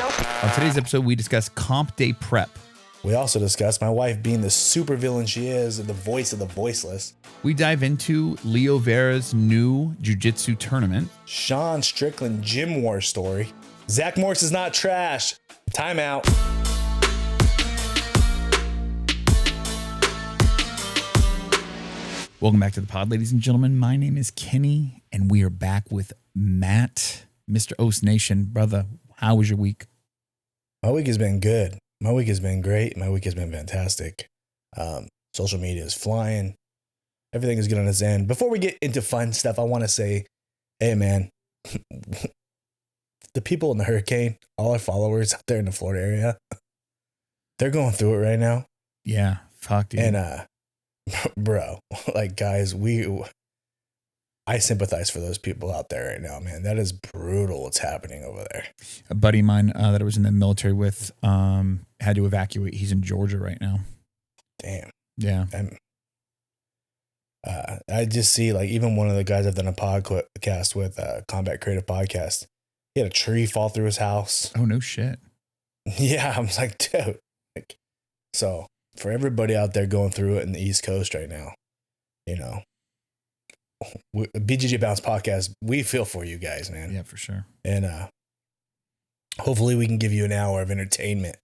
On today's episode, we discuss comp day prep. We also discuss my wife being the supervillain she is and the voice of the voiceless. We dive into Leo Viera's new Jiu Jitsu tournament. Sean Stickland gym war story. Zach Morris is not trash. Time out. Welcome back to the pod, ladies and gentlemen. My name is Kenny, and we are back with Matt, Mr. Oast Nation. Brother, how was your week? My week has been good. My week has been great. My week has been fantastic. Social media is flying. Everything is good on its end. Before we get into fun stuff, I want to say, hey, man, the people in the hurricane, all our followers out there in the Florida area, they're going through it right now. Yeah, fuck, dude. And, bro, like, guys, I sympathize for those people out there right now, man. That is brutal what's happening over there. A buddy of mine that I was in the military with had to evacuate. He's in Georgia right now. Damn. Yeah. I just see, like, even one of the guys I've done a podcast with, Combat Creative Podcast, he had a tree fall through his house. Oh, no shit. Yeah, I was like, dude. So, for everybody out there going through it in the East Coast right now, you know, BJJ Balance Podcast, we feel for you guys, man. Yeah, for sure. And hopefully we can give you an hour of entertainment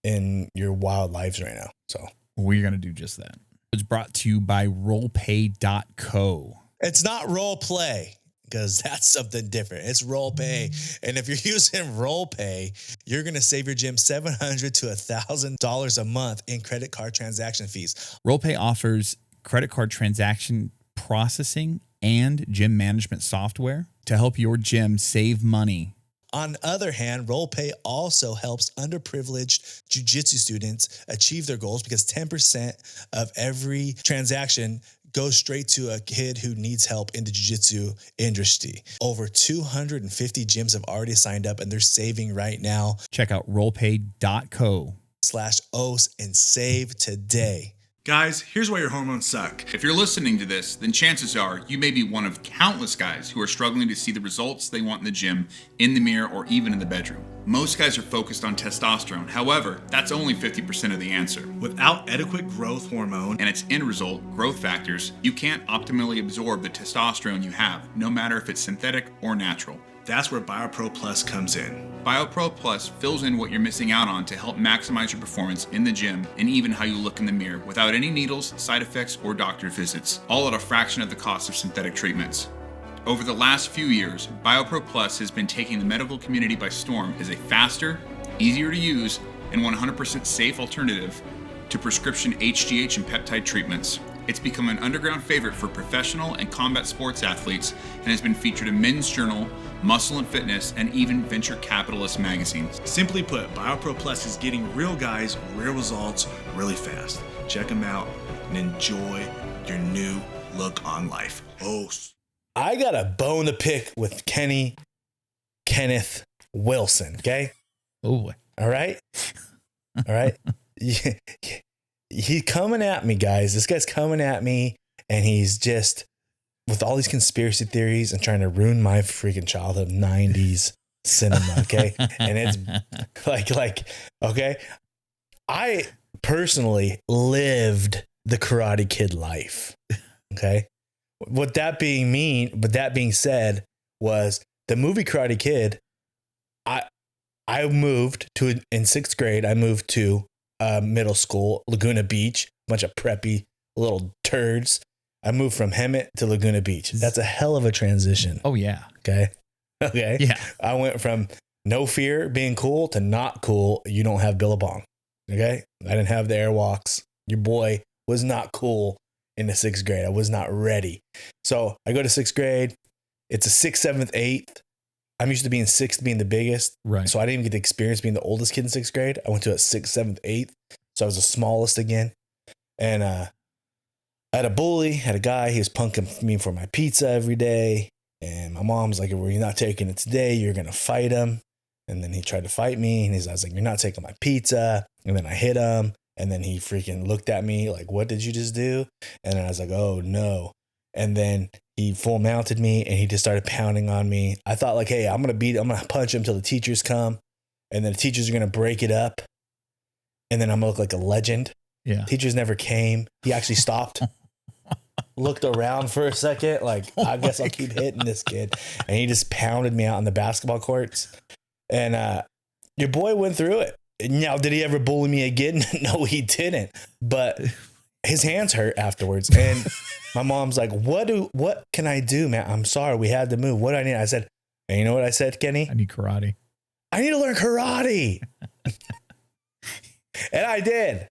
in your wild lives right now. So we're going to do just that. It's brought to you by rollpay.co. It's not role play, because that's something different. It's role pay. And if you're using role pay, you're going to save your gym $700 to $1,000 a month in credit card transaction fees. Rollpay offers credit card transaction processing and gym management software to help your gym save money. On the other hand, RollPay also helps underprivileged jiu-jitsu students achieve their goals, because 10% of every transaction goes straight to a kid who needs help in the jiu-jitsu industry. Over 250 gyms have already signed up, and they're saving right now. Check out rollpay.co/OS and save today. Guys, here's why your hormones suck. If you're listening to this, then chances are you may be one of countless guys who are struggling to see the results they want in the gym, in the mirror, or even in the bedroom. Most guys are focused on testosterone. However, that's only 50% of the answer. Without adequate growth hormone and its end result, growth factors, you can't optimally absorb the testosterone you have, no matter if it's synthetic or natural. That's where BioPro Plus comes in. BioPro Plus fills in what you're missing out on to help maximize your performance in the gym and even how you look in the mirror without any needles, side effects, or doctor visits, all at a fraction of the cost of synthetic treatments. Over the last few years, BioPro Plus has been taking the medical community by storm as a faster, easier to use, and 100% safe alternative to prescription HGH and peptide treatments. It's become an underground favorite for professional and combat sports athletes and has been featured in Men's Journal, Muscle and Fitness, and even venture capitalist magazines. Simply put, BioPro Plus is getting real guys, real results, really fast. Check them out and enjoy your new look on life. Oh, I got a bone to pick with Kenneth Wilson, okay? Oh, all right? All right? He's coming at me, guys. This guy's coming at me, and he's just with all these conspiracy theories and trying to ruin my freaking childhood 90s cinema, okay? And it's like, okay? I personally lived the Karate Kid life, okay? But that being said, was the movie Karate Kid, I moved to, in 6th grade, I moved to middle school, Laguna Beach, a bunch of preppy little turds. I moved from Hemet to Laguna Beach. That's a hell of a transition. oh yeah. Okay. Yeah. I went from no fear being cool to not cool. You don't have Billabong. Okay. I didn't have the airwalks. Your boy was not cool in the 6th grade. I was not ready. So I go to 6th grade. It's a 6th, 7th, 8th. I'm used to being 6th, being the biggest. Right. So I didn't even get the experience being the oldest kid in 6th grade. I went to a 6th, 7th, 8th. So I was the smallest again. And I had a bully, had a guy, he was punking me for my pizza every day. And my mom's like, well, you're not taking it today, you're going to fight him. And then he tried to fight me. And I was like, you're not taking my pizza. And then I hit him. And then he freaking looked at me like, what did you just do? And then I was like, oh no. And then he full mounted me and he just started pounding on me. I thought like, hey, I'm going to punch him till the teachers come. and then the teachers are going to break it up. And then I'm going to look like a legend. Yeah. Teachers never came. He actually stopped, looked around for a second. Like, I guess I'll keep hitting this kid. And he just pounded me out on the basketball courts. And your boy went through it. Now, did he ever bully me again? No, he didn't. But his hands hurt afterwards. And my mom's like, what can I do, man? I'm sorry. We had to move. What do I need? I said, and you know what I said, Kenny? I need karate. I need to learn karate. And I did.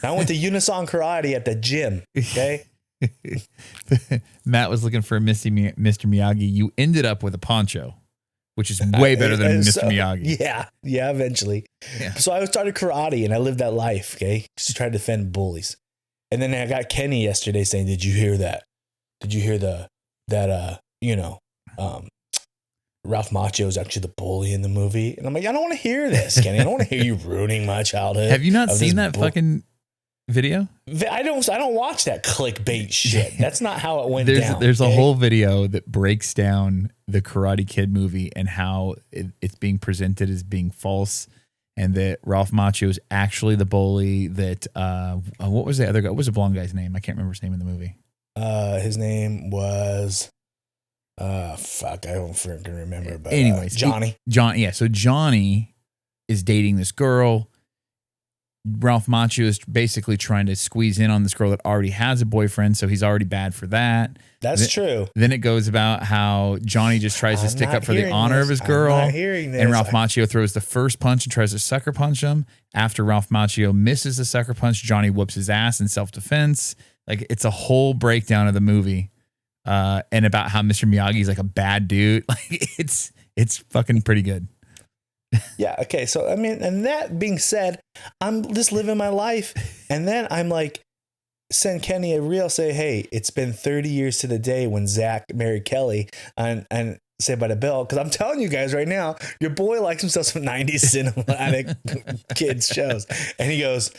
I went to Unison Karate at the gym. Okay. Matt was looking for Mr. Miyagi. You ended up with a poncho, which is way better than Mr. Miyagi. Yeah, eventually. Yeah. So I started karate and I lived that life. Okay. Just try to defend bullies. And then I got Kenny yesterday saying, did you hear that? Did you hear that Ralph Macchio is actually the bully in the movie? And I'm like, I don't want to hear this, Kenny. I don't want to hear you ruining my childhood. Have you not seen that fucking video? I don't watch that clickbait shit. That's not how it went down. There's a whole video that breaks down the Karate Kid movie and how it's being presented as being false, and that Ralph Macchio is actually the bully. That what was the other guy? What was the blonde guy's name? I can't remember his name in the movie. His name was fuck, I don't freaking remember. But anyways, Johnny. Yeah, so Johnny is dating this girl. Ralph Macchio is basically trying to squeeze in on this girl that already has a boyfriend, so he's already bad for that. That's true. Then it goes about how Johnny just tries to stick up for the honor of his girl. I'm not hearing this. And Ralph Macchio throws the first punch and tries to sucker punch him. After Ralph Macchio misses the sucker punch, Johnny whoops his ass in self-defense. Like, it's a whole breakdown of the movie. And about how Mr. Miyagi is like a bad dude. Like, it's fucking pretty good. Yeah. Okay. So, I mean, and that being said, I'm just living my life. And then I'm like, send Kenny a reel, say, hey, it's been 30 years to the day when Zach married Kelly, and Saved by the Bell. Cause I'm telling you guys right now, your boy likes himself some 90s cinematic kids shows. And he goes,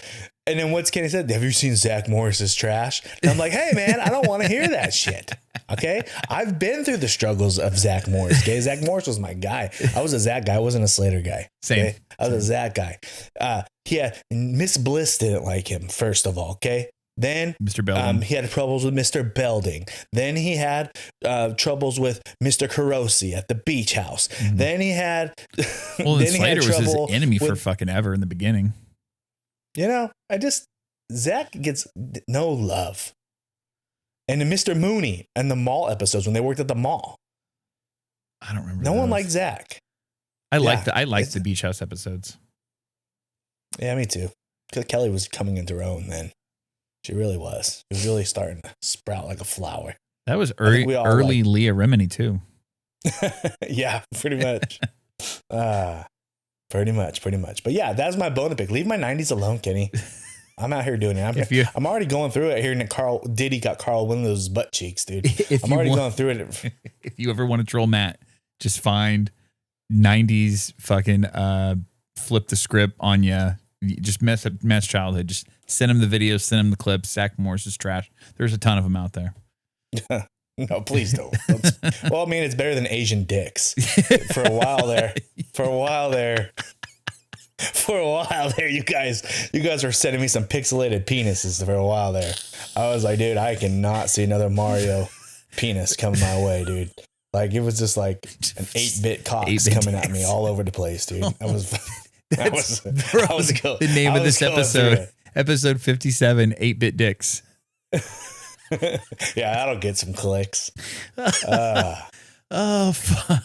and then what's Kenny said? Have you seen Zach Morris's trash? And I'm like, hey man, I don't want to hear that shit. Okay. I've been through the struggles of Zach Morris. Okay. Zach Morris was my guy. I was a Zach guy. I wasn't a Slater guy. Same. Okay? I was a Zach guy. Miss Bliss didn't like him, first of all. Okay. Then Mr. Belding. He had troubles with Mr. Belding. Then he had troubles with Mr. Carosi at the beach house. Mm-hmm. Then he had well, then Slater was his enemy for fucking ever in the beginning. You know, Zach gets no love. And then Mr. Mooney and the mall episodes when they worked at the mall. I don't remember. No one liked Zach. I liked the beach house episodes. Yeah, me too. Because Kelly was coming into her own then. She really was. She was really starting to sprout like a flower. That was early Leah Remini too. Yeah, pretty much. Pretty much. But yeah, that's my bone to pick. Leave my 90s alone, Kenny. I'm out here doing it. I'm already going through it here. And Diddy got Carl Winslow's butt cheeks, dude. I'm already going through it. If you ever want to troll Matt, just find 90s fucking flip the script on you. Just mess childhood. Just send him the videos, send him the clips. Zach Morris's trash. There's a ton of them out there. No, please don't. Well, I mean, it's better than Asian dicks. For a while there, you guys were sending me some pixelated penises for a while there. I was like, dude, I cannot see another Mario penis coming my way, dude. Like, it was just like an 8-bit cocks coming at me all over the place, dude. The name of this episode, episode 57, 8-bit dicks. Yeah, that'll get some clicks. Oh, fuck.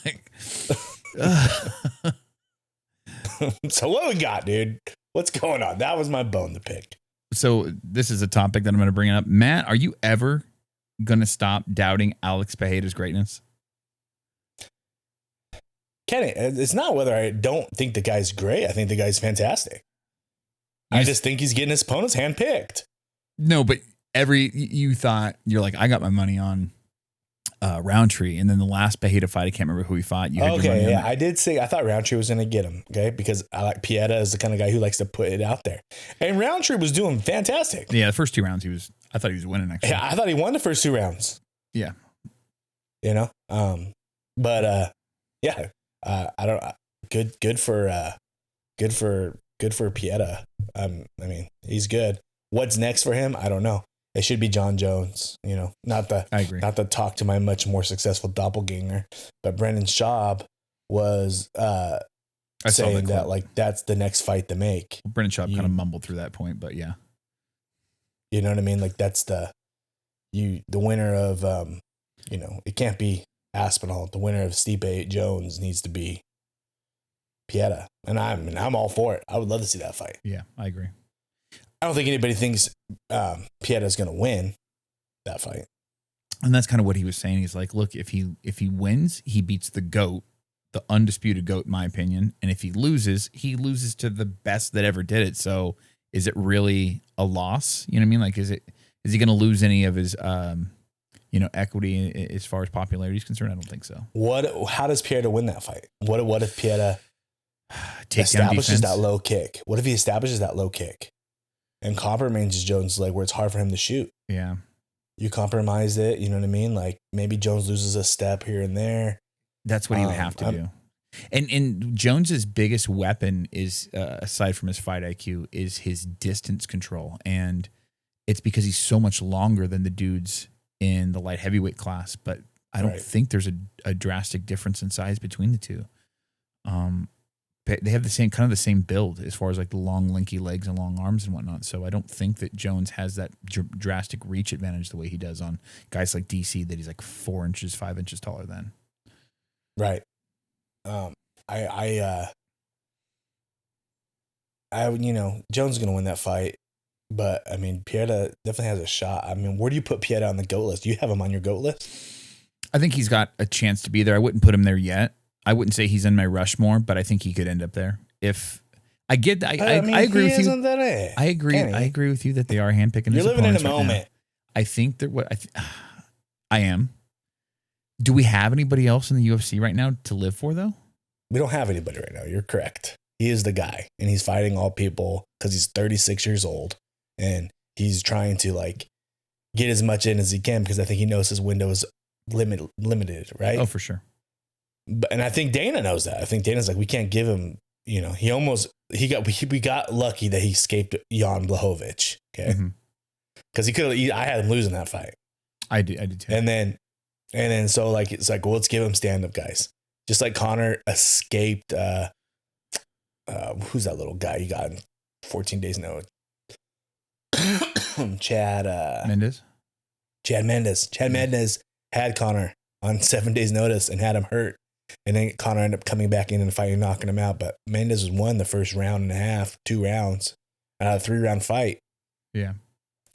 So what we got, dude? What's going on? That was my bone to pick. So this is a topic that I'm going to bring up. Matt, are you ever going to stop doubting Alex Pereira's greatness? Kenny, it's not whether I don't think the guy's great. I think the guy's fantastic. I just think he's getting his opponents handpicked. No, but you're like, I got my money on Roundtree, and then the last Pereira fight, I can't remember who he fought. Okay, yeah, I did say I thought Roundtree was going to get him, okay, because I like Pieta is the kind of guy who likes to put it out there, and Roundtree was doing fantastic. Yeah, the first 2 rounds I thought he was winning. Actually, yeah, I thought he won the first 2 rounds. Yeah, you know, I don't. Good for good for Pieta. I mean, he's good. What's next for him? I don't know. It should be John Jones, you know, I agree. Not to talk to my much more successful doppelganger, but Brendan Schaub was saying that like that's the next fight to make. Well, Brendan Schaub kind of mumbled through that point, but yeah. You know what I mean? Like that's the winner of you know, it can't be Aspinall. The winner of Stipe Jones needs to be Pieta. And I'm all for it. I would love to see that fight. Yeah, I agree. I don't think anybody thinks Pieta's going to win that fight. And that's kind of what he was saying. He's like, look, if he wins, he beats the GOAT, the undisputed GOAT, in my opinion. And if he loses to the best that ever did it. So is it really a loss? You know what I mean? Like, is he going to lose any of his, you know, equity as far as popularity is concerned? I don't think so. How does Pieta win that fight? What if Pieta establishes that low kick? What if he establishes that low kick and compromises Jones' leg where it's hard for him to shoot? Yeah. You compromise it, you know what I mean? Like maybe Jones loses a step here and there. That's what he would have to do. And Jones's biggest weapon is, aside from his fight IQ, is his distance control. And it's because he's so much longer than the dudes in the light heavyweight class. But I don't think there's a drastic difference in size between the two. They have the same build as far as like the long linky legs and long arms and whatnot. So I don't think that Jones has that drastic reach advantage the way he does on guys like DC that he's like 4 inches, 5 inches taller than. Right. You know, Jones is going to win that fight, but I mean, Pieta definitely has a shot. I mean, where do you put Pieta on the GOAT list? Do you have him on your GOAT list? I think he's got a chance to be there. I wouldn't put him there yet. I wouldn't say he's in my Rushmore, but I think he could end up there. If I get that, I agree with you. I agree with you that they are handpicking. You're living in a moment. I think that I am. Do we have anybody else in the UFC right now to live for though? We don't have anybody right now. You're correct. He is the guy, and he's fighting all people because he's 36 years old, and he's trying to like get as much in as he can because I think he knows his window is limited, right? Oh, for sure. And I think Dana knows that. I think Dana's like, we can't give him, you know, we got lucky that he escaped Jan Blachowicz. Okay. Because he could have, I had him losing that fight. I did too. And then so like, it's like, well, let's give him stand up guys. Just like Connor escaped, who's that little guy you got in 14 days notice? Chad Mendes. Chad Mendes had Connor on 7 days notice and had him hurt. And then Connor ended up coming back in and fighting, knocking him out. But Mendes won the first round and a half, 2 rounds, out of a 3-round fight. Yeah.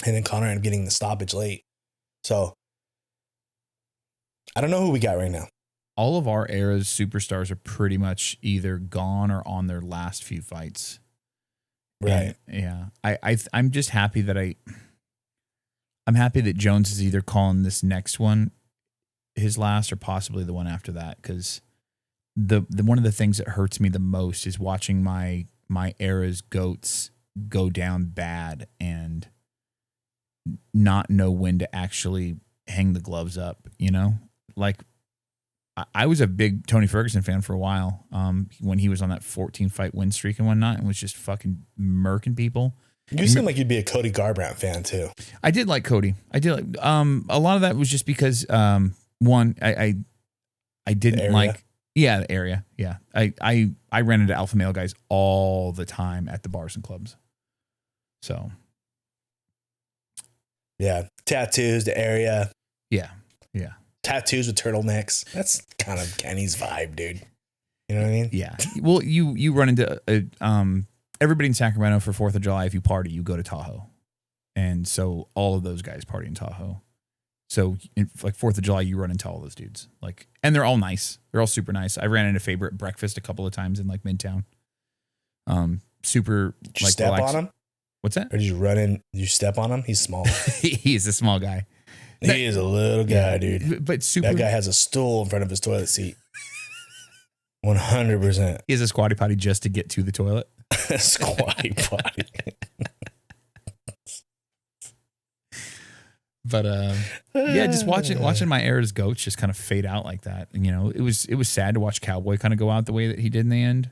And then Connor ended up getting the stoppage late. So I don't know who we got right now. All of our era's superstars are pretty much either gone or on their last few fights. Right. And, yeah. I'm just happy that I'm happy that Jones is either calling this next one his last or possibly the one after that, because the one of the things that hurts me the most is watching my era's GOATs go down bad and not know when to actually hang the gloves up, you know? Like I was a big Tony Ferguson fan for a while, when he was on that 14-fight win streak and whatnot, and was just fucking murking people. You seem like you'd be a Cody Garbrandt fan too. I did like Cody. I did like, a lot of that was just because, one, I didn't like, the area. Yeah. I ran into alpha male guys all the time at the bars and clubs. So. Yeah. Tattoos, the area. Yeah. Yeah. Tattoos with turtlenecks. That's kind of Kenny's vibe, dude. You know what I mean? Yeah. Well, you run into, everybody in Sacramento for 4th of July, if you party, you go to Tahoe. And so all of those guys party in Tahoe. So like 4th of July, you run into all those dudes. Like, and they're all nice. They're all super nice. I ran into Favorite Breakfast a couple of times in like Midtown. Super. Did you step on him? What's that? Or did you run in? You step on him? He's small. He's a small guy. He is a little guy, dude. But super. That guy has a stool in front of his toilet seat. 100%. He has a squatty potty just to get to the toilet. Squatty potty. But yeah, just watching my era's GOATs just kind of fade out like that. And, you know, it was sad to watch Cowboy kind of go out the way that he did in the end.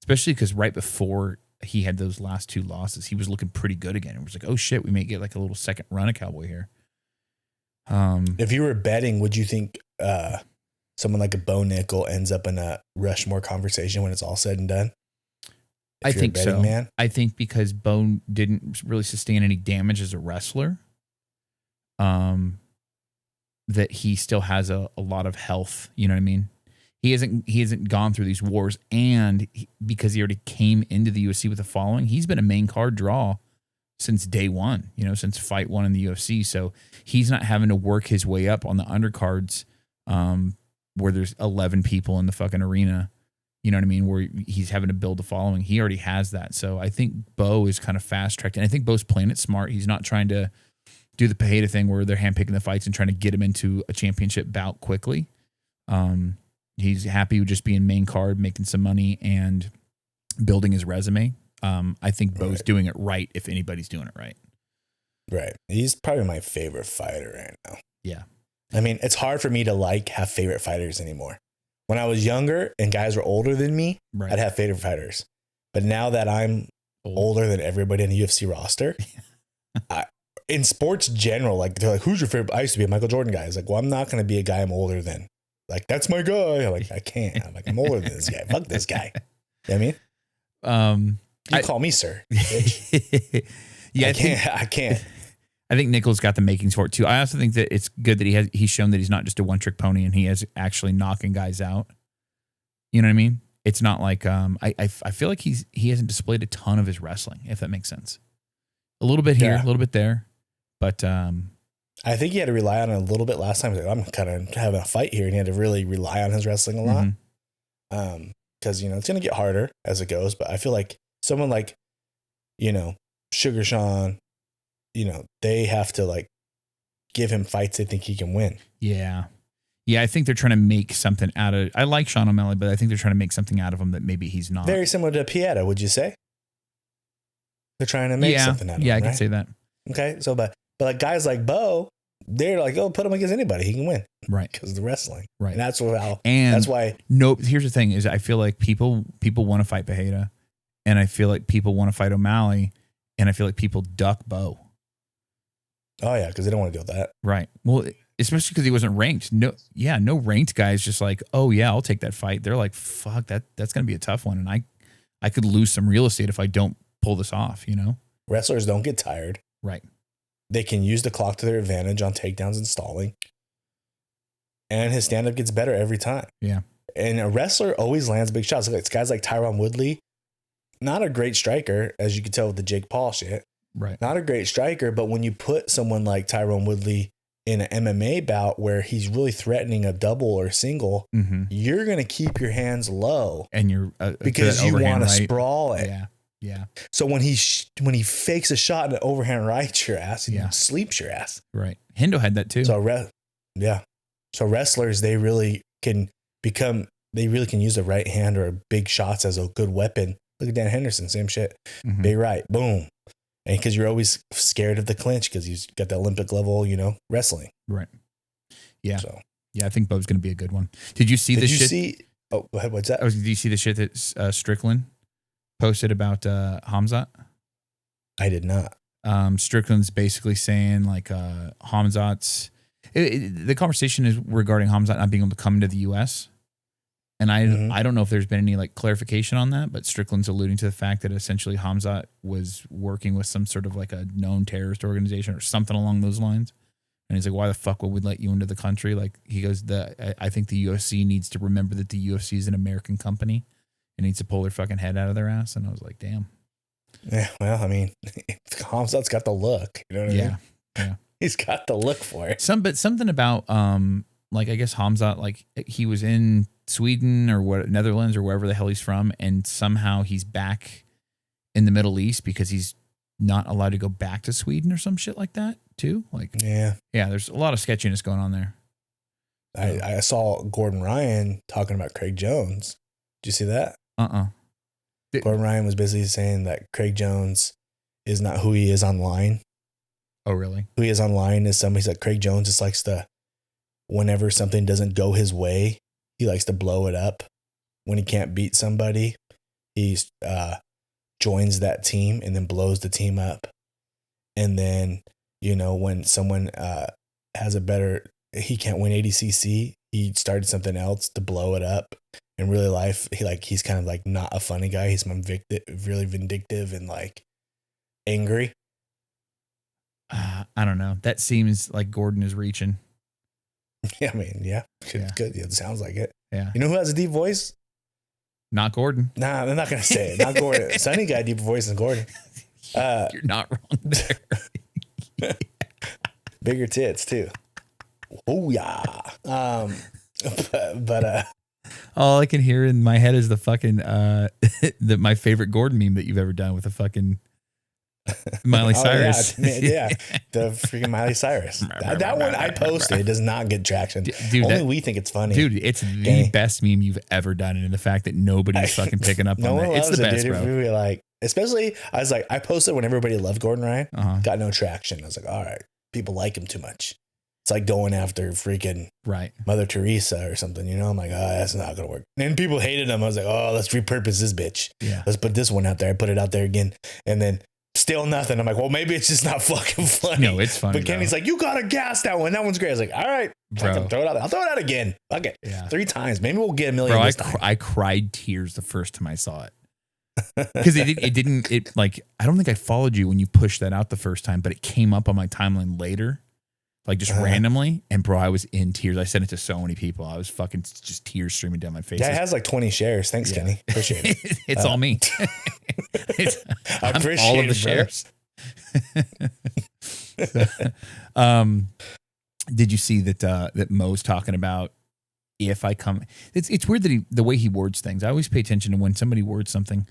especially because right before he had those last 2 losses, he was looking pretty good again. It was like, oh shit, we may get like a little second run of Cowboy here. If you were betting, would you think someone like a Bo Nickal ends up in a Rushmore conversation when it's all said and done? I think so. Man? I think because Bo didn't really sustain any damage as a wrestler, that he still has a lot of health. You know what I mean? He hasn't gone through these wars, and because he already came into the UFC with a following, he's been a main card draw since day one. You know, since fight 1 in the UFC. So he's not having to work his way up on the undercards, where there's 11 people in the fucking arena. You know what I mean? Where he's having to build a following. He already has that. So I think Bo is kind of fast tracked. And I think Bo's playing it smart. He's not trying to do the Pajeda thing where they're handpicking the fights and trying to get him into a championship bout quickly. He's happy with just being main card, making some money and building his resume. I think Bo's doing it right if anybody's doing it right. Right. He's probably my favorite fighter right now. Yeah. I mean, it's hard for me to have favorite fighters anymore. When I was younger and guys were older than me, I'd have favorite fighters. But now that I'm older than everybody in the UFC roster, in sports general, like they're like, who's your favorite? I used to be a Michael Jordan guy. It's like, well, I'm not going to be a guy I'm older than. Like, that's my guy. I'm like, I can't. I'm like, I'm older than this guy. Fuck this guy. You know what I mean? You call me sir. Yeah, I can't. I think Nickal's got the makings for it too. I also think that it's good that he's shown that he's not just a one-trick pony and he is actually knocking guys out. You know what I mean? It's not like I feel like he hasn't displayed a ton of his wrestling, if that makes sense. A little bit here, a little bit there, but I think he had to rely on it a little bit last time. Like, I'm kind of having a fight here, and he had to really rely on his wrestling a lot. Because it's going to get harder as it goes. But I feel like someone like Sugar Sean, they have to like give him fights they think he can win. Yeah. Yeah, I think they're trying to make something out of. I like Sean O'Malley, but I think they're trying to make something out of him that maybe he's not. Very similar to Pieta, would you say? They're trying to make something out of him. Yeah, I can say that. Okay, so but like guys like Bo, they're like, oh, put him against anybody, he can win, right? Because of the wrestling, right? And that's why. No, here's the thing: is I feel like people want to fight Pajeda, and I feel like people want to fight O'Malley, and I feel like people duck Bo. Oh yeah, because they don't want to deal with that, right? Well, especially because he wasn't ranked. No ranked guys just like, oh yeah, I'll take that fight. They're like, fuck that's gonna be a tough one, and I could lose some real estate if I don't pull this off. Wrestlers don't get tired, right? They can use the clock to their advantage on takedowns and stalling. And his stand-up gets better every time. Yeah. And a wrestler always lands big shots. Like guys like Tyron Woodley, not a great striker, as you can tell with the Jake Paul shit. Right. Not a great striker, but when you put someone like Tyron Woodley in an MMA bout where he's really threatening a double or single, you're going to keep your hands low. And you're because you want to sprawl it. Yeah. Yeah. So when he fakes a shot and overhand right your ass, he sleeps your ass. Right. Hendo had that too. So So wrestlers, they really can use a right hand or big shots as a good weapon. Look at Dan Henderson, same shit. Big right, boom. And because you're always scared of the clinch because he's got the Olympic level, wrestling. Right. Yeah. So yeah, I think Bo's going to be a good one. Did you see the shit? Oh, go ahead. What's that? Did you see the shit that Stickland posted about Hamzat? I did not. Strickland's basically saying like Hamzat's. The conversation is regarding Hamzat not being able to come into the U.S. And I don't know if there's been any like clarification on that, but Strickland's alluding to the fact that essentially Hamzat was working with some sort of like a known terrorist organization or something along those lines. And he's like, why the fuck would we let you into the country? Like he goes, I think the UFC needs to remember that the UFC is an American company and needs to pull their fucking head out of their ass. And I was like, damn. Yeah, well, I mean, Hamzat's got the look. You know what I mean? Yeah. He's got the look for it. But something about like I guess Hamzat, like he was in Sweden or Netherlands or wherever the hell he's from, and somehow he's back in the Middle East because he's not allowed to go back to Sweden or some shit like that too. Like yeah, there's a lot of sketchiness going on there. I saw Gordon Ryan talking about Craig Jones. Did you see that? Gordon Ryan was basically saying that Craig Jones is not who he is online. Oh, really? Who he is online is somebody that Craig Jones just likes to, whenever something doesn't go his way, he likes to blow it up when he can't beat somebody. he joins that team and then blows the team up. And then, you know, when someone has a better, he can't win ADCC, he started something else to blow it up. In real life, he's kind of like not a funny guy. He's really vindictive and like angry. I don't know. That seems like Gordon is reaching. Yeah, I mean, yeah. Good. Yeah, it sounds like it. Yeah. You know who has a deep voice? Not Gordon. Nah, I'm not going to say it. Not Gordon. Sonny got a deeper voice than Gordon. You're not wrong there. Bigger tits, too. Oh, yeah. But all I can hear in my head is the fucking, my favorite Gordon meme that you've ever done with a fucking Miley Cyrus. Yeah, the freaking Miley Cyrus. That one I posted. It does not get traction. Dude, only we think it's funny. Dude, it's the best meme you've ever done. And the fact that nobody's fucking picking up on that. It's the best, bro. Really like, especially, I was like, I posted when everybody loved Gordon Ryan. Got no traction. I was like, all right, people like him too much. It's like going after freaking Mother Teresa or something, you know? I'm like, oh, that's not going to work. And then people hated him. I was like, oh, let's repurpose this bitch. Yeah. Let's put this one out there. I put it out there again. And then still nothing. I'm like, well, maybe it's just not fucking funny. No, it's funny. But Kenny's like, you got to gas that one. That one's great. I was like, all right, bro. Throw it out there. I'll throw it out again. Fuck it. Yeah. 3 times. Maybe we'll get a million. Bro, I cried tears the first time I saw it. Because it like, I don't think I followed you when you pushed that out the first time, but it came up on my timeline later. Like just randomly. And bro, I was in tears. I sent it to so many people. I was fucking just tears streaming down my face. Yeah, it has like 20 shares. Thanks, Kenny. Appreciate it. It's all me. I appreciate all of the shares. Did you see that Mo's talking about if I come? It's weird that the way he words things. I always pay attention to when somebody words something,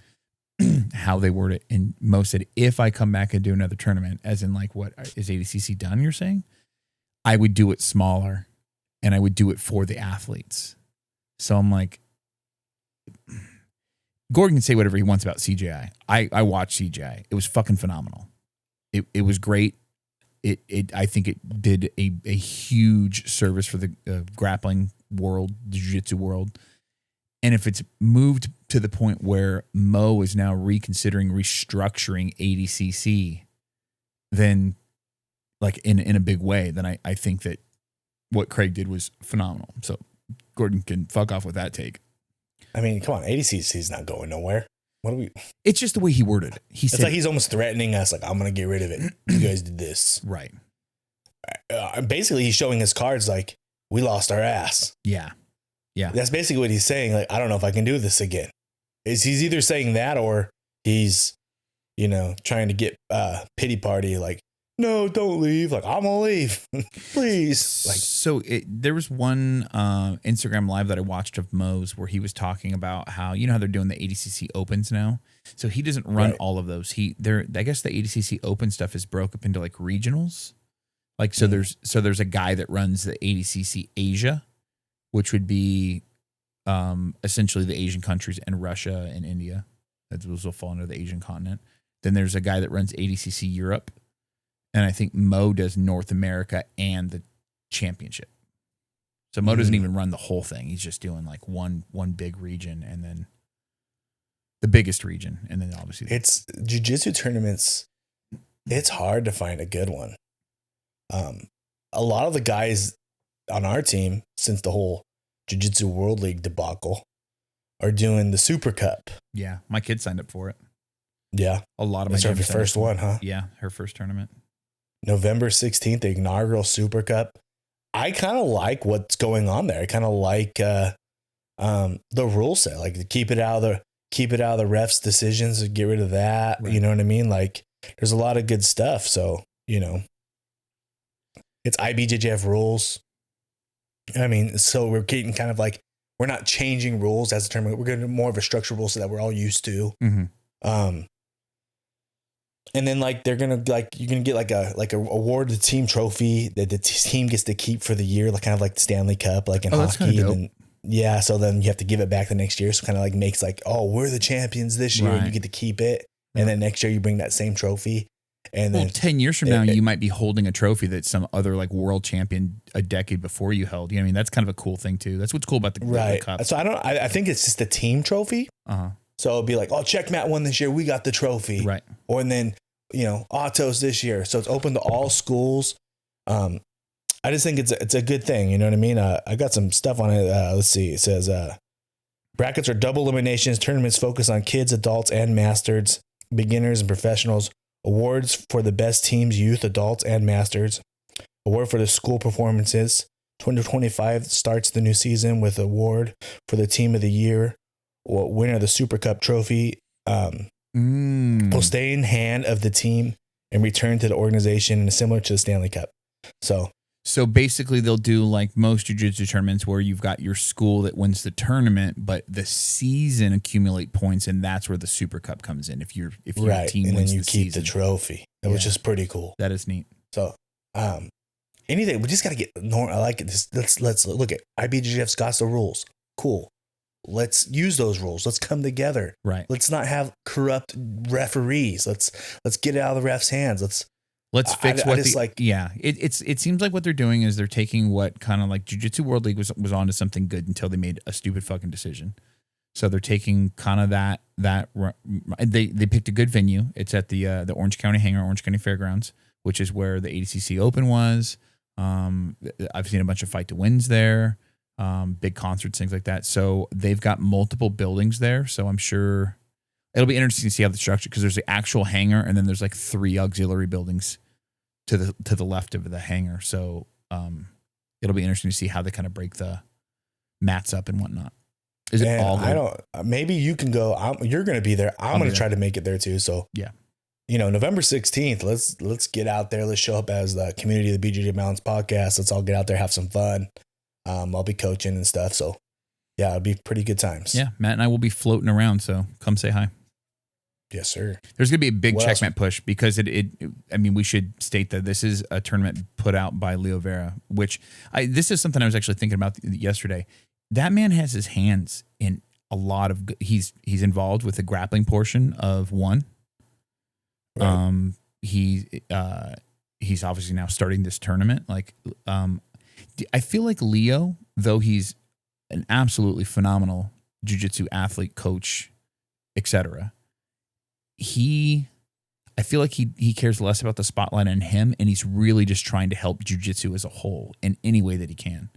how they word it. And Mo said, if I come back and do another tournament, as in like, what is ADCC done? You're saying? I would do it smaller and I would do it for the athletes. So I'm like, Gordon can say whatever he wants about CJI. I watched CJI. It was fucking phenomenal. It was great. I think it did a huge service for the grappling world, the jiu-jitsu world. And if it's moved to the point where Mo is now reconsidering restructuring ADCC, then like in a big way, then I think that what Craig did was phenomenal. So Gordon can fuck off with that take. I mean, come on, ADCC's not going nowhere. What do we? It's just the way he worded it. It's like he's almost threatening us. Like, I'm going to get rid of it. You guys did this. Right. Basically, he's showing his cards like, we lost our ass. Yeah. Yeah. That's basically what he's saying. Like, I don't know if I can do this again. He's either saying that or he's, trying to get pity party. Like, no, don't leave. Like, I'm going to leave. Please. Like, so there was one Instagram live that I watched of Mo's where he was talking about how, how they're doing the ADCC Opens now. So he doesn't run all of those. I guess the ADCC Open stuff is broke up into like regionals. Like, so there's a guy that runs the ADCC Asia, which would be essentially the Asian countries and Russia and India. Those will fall under the Asian continent. Then there's a guy that runs ADCC Europe. And I think Mo does North America and the championship. So Mo doesn't even run the whole thing. He's just doing like one big region and then the biggest region. And then obviously it's jiu-jitsu tournaments. It's hard to find a good one. A lot of the guys on our team, since the whole Jiu-Jitsu World League debacle, are doing the Super Cup. Yeah. My kid signed up for it. Yeah. A lot of my kids. It's her first one, huh? Yeah. Her first tournament. November 16th, the inaugural Super Cup. I kind of like what's going on there. I kind of like the rule set, like to keep it out of the refs' decisions and get rid of that. Right. You know what I mean? Like there's a lot of good stuff. So, it's IBJJF rules. I mean, so we're getting kind of like, we're not changing rules as a tournament. We're getting more of a structured rule so that we're all used to. Mm-hmm. And then like they're gonna like you're gonna get like a award the team trophy that the team gets to keep for the year, like kind of like the Stanley Cup, like in hockey. And then, so then you have to give it back the next year. So kind of like makes like, oh, we're the champions this year. Right. And you get to keep it, and then next year you bring that same trophy. And then 10 years from now, you might be holding a trophy that some other like world champion a decade before you held. You know what I mean? That's kind of a cool thing too. That's what's cool about the Cup. So I think it's just a team trophy. So it'll be like, oh, Checkmat won this year. We got the trophy. Right. Or and then, Autos this year. So it's open to all schools. I just think it's a good thing. You know what I mean? I got some stuff on it. Let's see. It says, brackets are double eliminations. Tournaments focus on kids, adults, and masters, beginners, and professionals. Awards for the best teams, youth, adults, and masters. Award for the school performances. 2025 starts the new season with award for the team of the year. Winner of the Super Cup trophy will stay in hand of the team and return to the organization, similar to the Stanley Cup. So basically they'll do like most jiu-jitsu tournaments where you've got your school that wins the tournament, but the season accumulate points, and that's where the Super Cup comes in. If your team and wins then you keep season. the trophy, which is pretty cool. That is neat. So, anything, we just got to get normal. I like it. Let's look at IBJJF's got the rules. Cool. Let's use those rules. Let's come together. Right. Let's not have corrupt referees. Let's get it out of the refs' hands. Let's fix it seems like what they're doing is they're taking what kind of like Jiu-Jitsu World League was onto something good until they made a stupid fucking decision. So they're taking kind of that they picked a good venue. It's at the Orange County Hangar, Orange County Fairgrounds, which is where the ADCC Open was. I've seen a bunch of fight to wins there, big concerts, things like that. So they've got multiple buildings there. So I'm sure it'll be interesting to see how the structure, because there's the actual hangar and then there's like 3 auxiliary buildings to the left of the hangar. So it'll be interesting to see how they kind of break the mats up and whatnot. Is it all good? Maybe you can go. You're going to be there. I'm going to try to make it there too. So yeah, November 16th. Let's get out there. Let's show up as the community of the BJJ Balance podcast. Let's all get out there, have some fun. I'll be coaching and stuff. So yeah, it'll be pretty good times. Yeah, Matt and I will be floating around. So come say hi. Yes, sir. There's going to be a big Checkmat push because we should state that this is a tournament put out by Leo Viera, which this is something I was actually thinking about yesterday. That man has his hands in a lot of, he's involved with the grappling portion of one. Right. He's obviously now starting this tournament. I feel like Leo, though he's an absolutely phenomenal jiu-jitsu athlete, coach, etc., I feel like he cares less about the spotlight on him, and he's really just trying to help jiu-jitsu as a whole in any way that he can.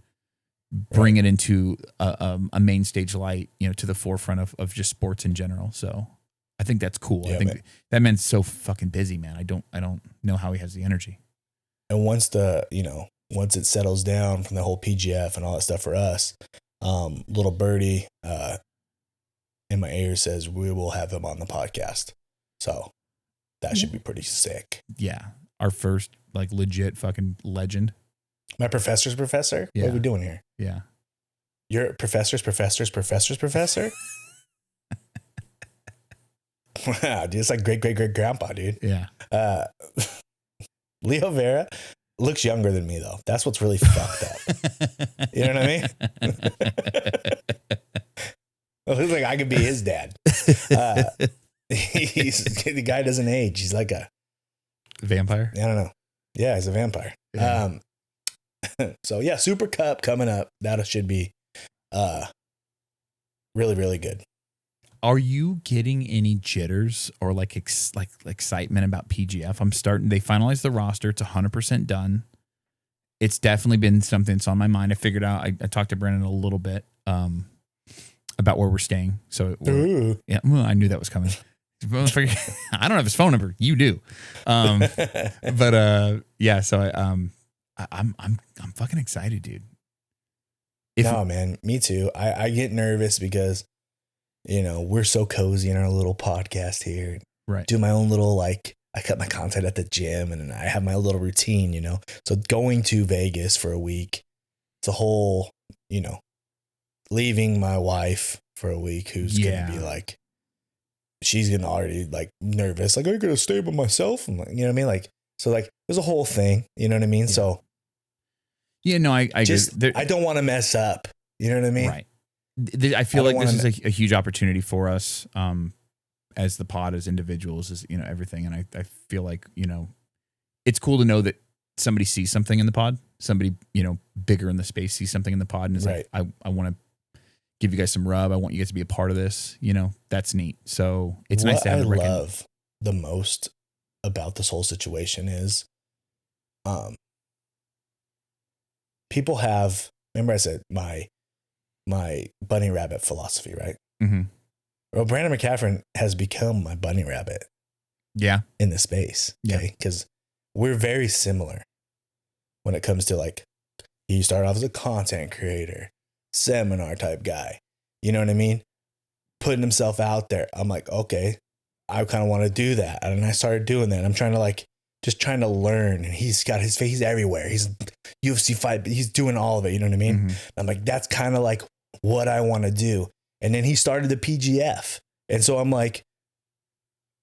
Bring it into a main stage light, to the forefront of just sports in general. So I think that's cool. Yeah, I think that man's so fucking busy, man. I don't know how he has the energy. And once it settles down from the whole PGF and all that stuff for us, little birdie in my ear says we will have him on the podcast. So that should be pretty sick. Yeah. Our first legit fucking legend. My professor's professor? Yeah. What are we doing here? Yeah. You're professor's professor? Wow, dude, it's like great grandpa, dude. Yeah. Leo Viera looks younger than me, though. That's what's really fucked up. You know what I mean? It looks like I could be his dad. The guy doesn't age. He's like a vampire. I don't know. Yeah, he's a vampire. Yeah. So yeah, Super Cup coming up. That should be really, really good. Are you getting any jitters or excitement about PGF? They finalized the roster. It's 100% done. It's definitely been something that's on my mind. I figured out, I talked to Brennan a little bit about where we're staying. So yeah, well, I knew that was coming. I don't have his phone number. You do. Yeah, so I'm fucking excited, dude. Man, me too. I get nervous because, we're so cozy in our little podcast here. Right. Do my own little, I cut my content at the gym and I have my little routine, So going to Vegas for a week, it's a whole, leaving my wife for a week who's going to be she's going to already nervous. Are you going to stay by myself? I'm you know what I mean? So there's a whole thing, you know what I mean? Yeah. So yeah, no, I just, I don't want to mess up. You know what I mean? Right. I feel like this is a huge opportunity for us as the pod, as individuals, as, everything. And I feel like, it's cool to know that somebody sees something in the pod, somebody, bigger in the space sees something in the pod and is I want to give you guys some rub. I want you guys to be a part of this. You know, that's neat. So it's nice to have what I love the most about this whole situation is, people have, remember I said my bunny rabbit philosophy, right? Mm-hmm. Well, Brandon McCaffrey has become my bunny rabbit. Yeah. In the space. Okay. Because we're very similar when it comes to like, he started off as a content creator, seminar type guy. You know what I mean? Putting himself out there. I'm like, okay, I kind of want to do that. And I started doing that. I'm trying to learn. And he's got his face, he's everywhere. He's UFC fight, but he's doing all of it. You know what I mean? Mm-hmm. I'm like, that's kind of like what I want to do. And then he started the PGF. And so I'm like,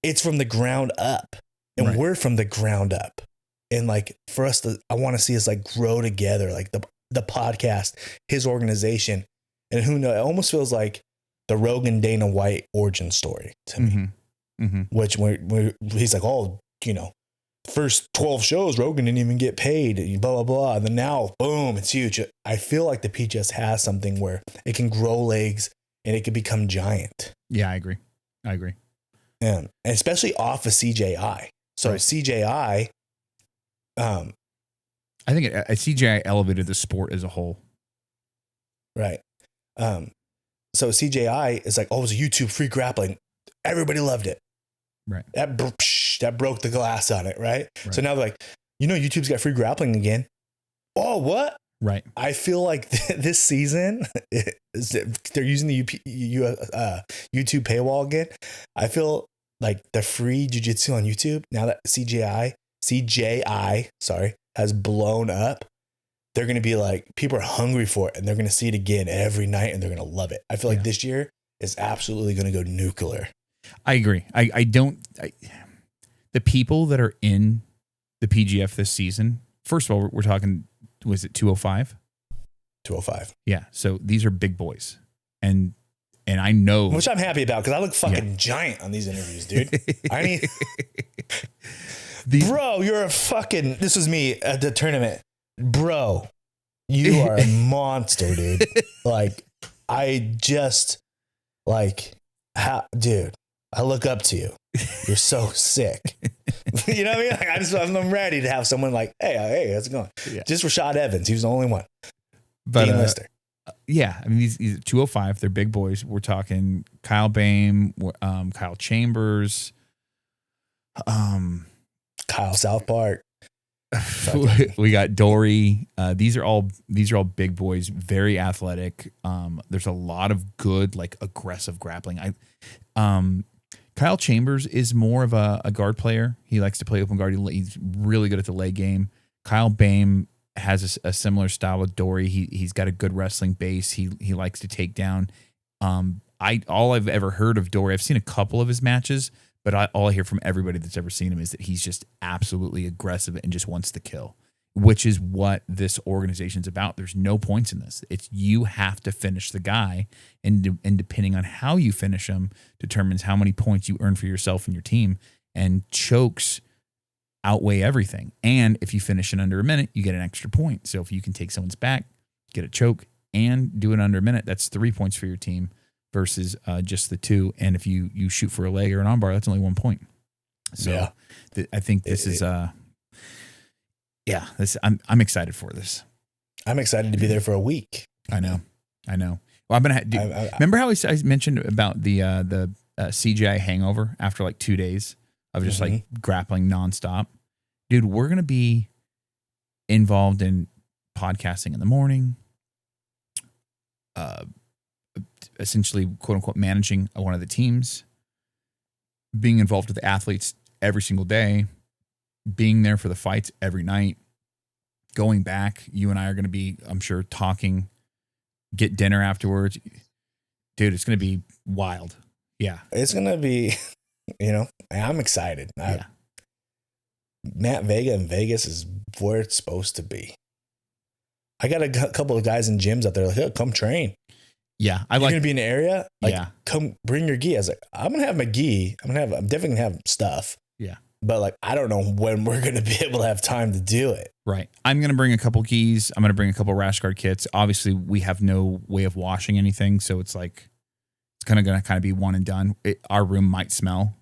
it's from the ground up, and we're from the ground up. And like, for us to, I want to see us like grow together, like the podcast, his organization. And who knows, it almost feels like the Rogan Dana White origin story to me, which he's like, oh, you know, first 12 shows, Rogan didn't even get paid, blah, blah, blah. And then now, boom, it's huge. I feel like the PGS has something where it can grow legs and it can become giant. Yeah, I agree. And especially off of CJI. So CJI, I think CJI elevated the sport as a whole. Right. So CJI is like, oh, it was a YouTube free grappling. Everybody loved it. Right. That broke the glass on it. Right. So now they're like, you know, YouTube's got free grappling again. Oh, what? Right. I feel like this season they're using the YouTube paywall again. I feel like the free jiu-jitsu on YouTube, now that CJI, has blown up, they're going to be like, people are hungry for it and they're going to see it again every night and they're going to love it. I feel like this year is absolutely going to go nuclear. I agree. The people that are in the PGF this season, first of all, we're talking, was it 205? 205. Yeah. So these are big boys. And I know. Which I'm happy about because I look fucking giant on these interviews, dude. Bro, you're a fucking, this was me at the tournament. Bro, you are a monster, dude. Like, dude, I look up to you. You're so sick. You know what I mean? Like, I'm ready to have someone like, hey, how's it going? Yeah. Just Rashad Evans. He was the only one. But Dean Lister. Yeah, I mean, these 205, they're big boys. We're talking Kyle Bame, Kyle Chambers, Kyle South Park. We got Dory. These are all big boys, very athletic. There's a lot of good, like, aggressive grappling. Kyle Chambers is more of a guard player. He likes to play open guard. He's really good at the leg game. Kyle Bame has a similar style with Dory. He's got a good wrestling base. He likes to take down. All I've ever heard of Dory, I've seen a couple of his matches, but all I hear from everybody that's ever seen him is that he's just absolutely aggressive and just wants to kill, which is what this organization's about. There's no points in this. It's you have to finish the guy, and depending on how you finish him determines how many points you earn for yourself and your team. And chokes outweigh everything. And if you finish in under a minute, you get an extra point. So if you can take someone's back, get a choke, and do it under a minute, that's 3 points for your team versus just the 2. And if you shoot for a leg or an armbar, that's only 1 point. So I think this is I'm excited for this. I'm excited to be there for a week. I know. Well, I'm gonna remember how I mentioned about the CJI hangover after like 2 days of just like grappling nonstop. Dude, we're going to be involved in podcasting in the morning, essentially, quote unquote, managing one of the teams, being involved with the athletes every single day, being there for the fights every night, going back. You and I are going to be, I'm sure, talking, get dinner afterwards. Dude, it's going to be wild. Yeah. It's going to be, I'm excited. Yeah. Matt Vega in Vegas is where it's supposed to be. I got a couple of guys in gyms out there like, hey, come train. Yeah. You're going to be in the area? Like, yeah. Come bring your gi. I was like, I'm going to have my gi. I'm definitely going to have stuff. Yeah. but like, I don't know when we're going to be able to have time to do it. Right. I'm going to bring a couple gis. I'm going to bring a couple rash guard kits. Obviously, we have no way of washing anything. So it's like, it's going to be one and done. Our room might smell.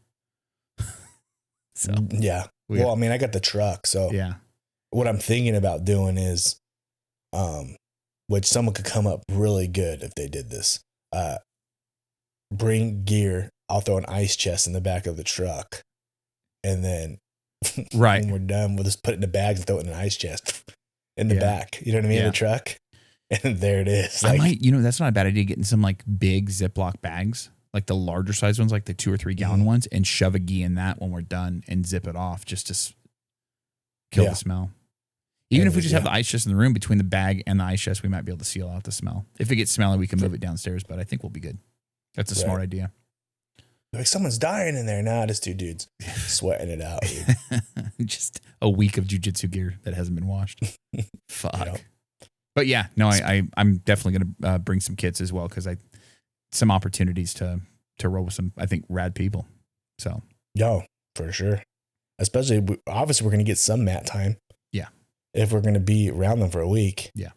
So yeah. Well, I mean, I got the truck. So yeah. What I'm thinking about doing is, which someone could come up really good if they did this, bring gear. I'll throw an ice chest in the back of the truck. And then right when we're done, we'll just put it in the bag and throw it in an ice chest in the back. You know what I mean? In the truck. And there it is. Like, I might, that's not a bad idea, getting some like big Ziploc bags, like the larger size ones, like the 2 or 3 gallon ones, and shove a gi in that when we're done and zip it off just to kill the smell. Even if we just have the ice chest in the room, between the bag and the ice chest, we might be able to seal out the smell. If it gets smelly, we can move it downstairs, but I think we'll be good. That's a smart idea. Like, someone's dying in there. Nah, just 2 dudes sweating it out. Dude. Just a week of jiu-jitsu gear that hasn't been washed. Fuck. But yeah, no, I'm definitely going to bring some kits as well, because some opportunities to roll with some, I think, rad people. So. Yo, for sure. Especially, obviously, we're going to get some mat time. Yeah. If we're going to be around them for a week. Yeah.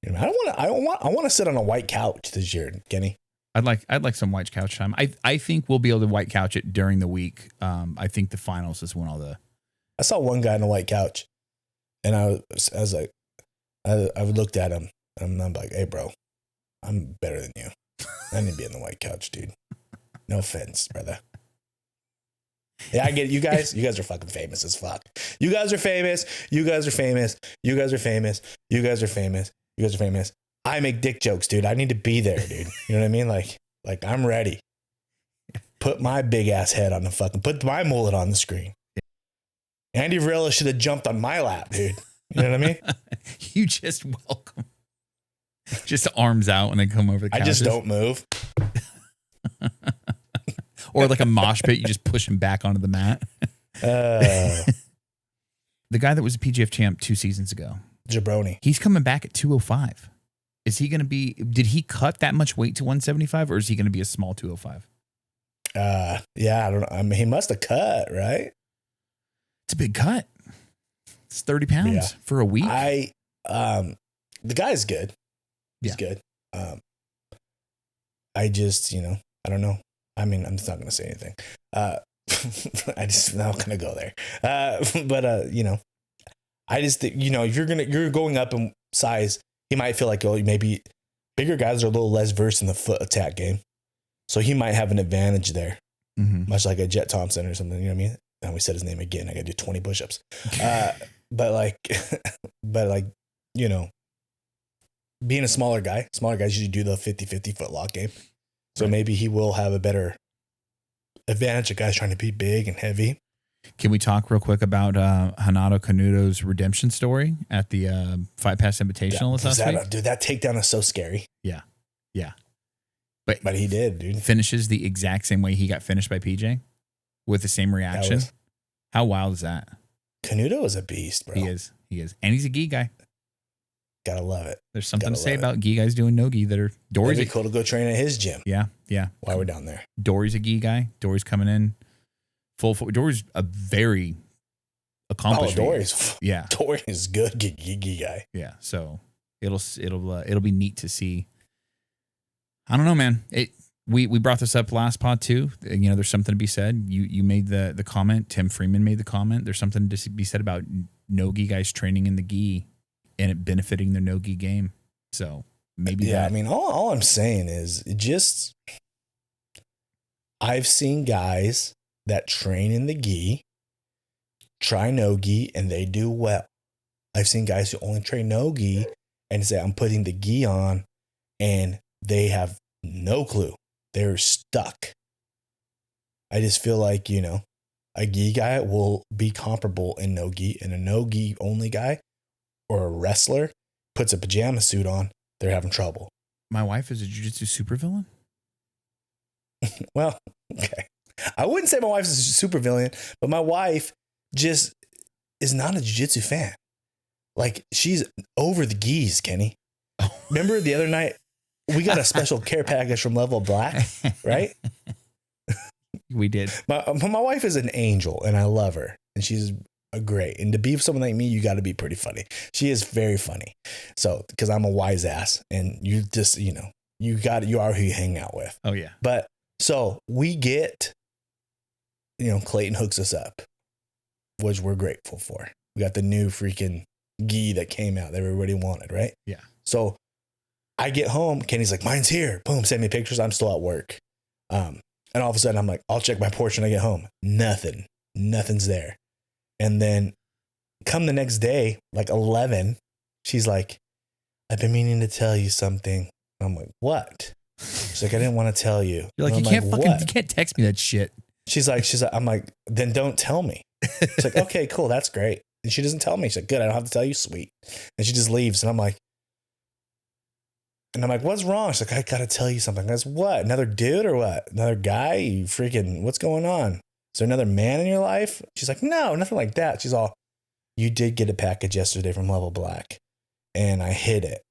I want to sit on a white couch this year, Kenny. I'd like some white couch time. I think we'll be able to white couch it during the week. I think the finals is when I saw one guy on a white couch, and I was like, I looked at him, and I'm like, hey, bro, I'm better than you. I need to be on the white couch, dude. No offense, brother. Yeah, I get it. You guys are fucking famous as fuck. You guys are famous. You guys are famous. You guys are famous. You guys are famous. You guys are famous. I make dick jokes, dude. I need to be there, dude. You know what I mean? Like I'm ready. Put my big ass head on put my mullet on the screen. Andy Varela should have jumped on my lap, dude. You know what I mean? You just welcome. Just arms out when they come over the couches. I just don't move. Or like a mosh pit, you just push him back onto the mat. The guy that was a PGF champ 2 seasons ago, Jabroni, he's coming back at 205. Is he going to be, did he cut that much weight to 175, or is he going to be a small 205? Yeah, I don't know. I mean, he must have cut, right? It's a big cut. It's 30 pounds for a week. The guy's good. He's good. I just, I don't know. I mean, I'm just not going to say anything. I'm not going to go there. But I just think, if you're going up in size, he might feel like, maybe bigger guys are a little less versed in the foot attack game. So he might have an advantage there, much like a Jet Thompson or something. You know what I mean? Now we said his name again. I got to do 20 push-ups. But being a smaller guys usually do the 50-50 foot lock game. So maybe he will have a better advantage of guys trying to be big and heavy. Can we talk real quick about Hanato Canuto's redemption story at the Fight Pass Invitational last week? Dude, that takedown is so scary. Yeah. Yeah. But he did, dude. Finishes the exact same way he got finished by PJ with the same reaction. How wild is that? Canuto is a beast, bro. He is. And he's a gi guy. Gotta love it. There's something to say about gi guys doing no gi that are Dory's. It'd be cool to go train at his gym. Yeah. Yeah. While we're down there. Dory's a gi guy. Dory's coming in full. Dory's a very accomplished. Dory's. Yeah. Dory's good gi guy. Yeah. So it'll be neat to see. I don't know, man. We brought this up last pod too. There's something to be said. You made the comment. Tim Freeman made the comment. There's something to be said about no gi guys training in the gi and it benefiting their no gi game. So maybe I mean, all I'm saying is I've seen guys that train in the gi try no gi and they do well. I've seen guys who only train no gi and say, I'm putting the gi on, and they have no clue. They're stuck. I just feel like, a gi guy will be comparable in no gi, and a no gi only guy or a wrestler puts a pajama suit on, they're having trouble. My wife is a jiu-jitsu supervillain? Well, okay. I wouldn't say my wife's a supervillain, but my wife just is not a jiu-jitsu fan. Like, she's over the gis, Kenny. Remember the other night, we got a special care package from Level Black, right? We did. My wife is an angel and I love her and she's great. And to be someone like me, you got to be pretty funny. She is very funny. So, because I'm a wise ass and you just, you are who you hang out with. Oh yeah. But so we get, Clayton hooks us up, which we're grateful for. We got the new freaking gi that came out that everybody wanted, right? Yeah. So I get home, Kenny's like, mine's here. Boom, send me pictures. I'm still at work. And all of a sudden I'm like, I'll check my porch when I get home. Nothing's there. And then come the next day, like 11, she's like, I've been meaning to tell you something. I'm like, what? She's like, I didn't want to tell you. You're like, you can't text me that shit. She's like, I'm like, then don't tell me. She's like, okay, cool. That's great. And she doesn't tell me. She's like, good. I don't have to tell you. Sweet. And she just leaves. And I'm like, what's wrong? She's like, I got to tell you something. I goes, what? Another dude or what? Another guy? You freaking, what's going on? Is there another man in your life? She's like, no, nothing like that. She's all, you did get a package yesterday from Level Black and I hid it.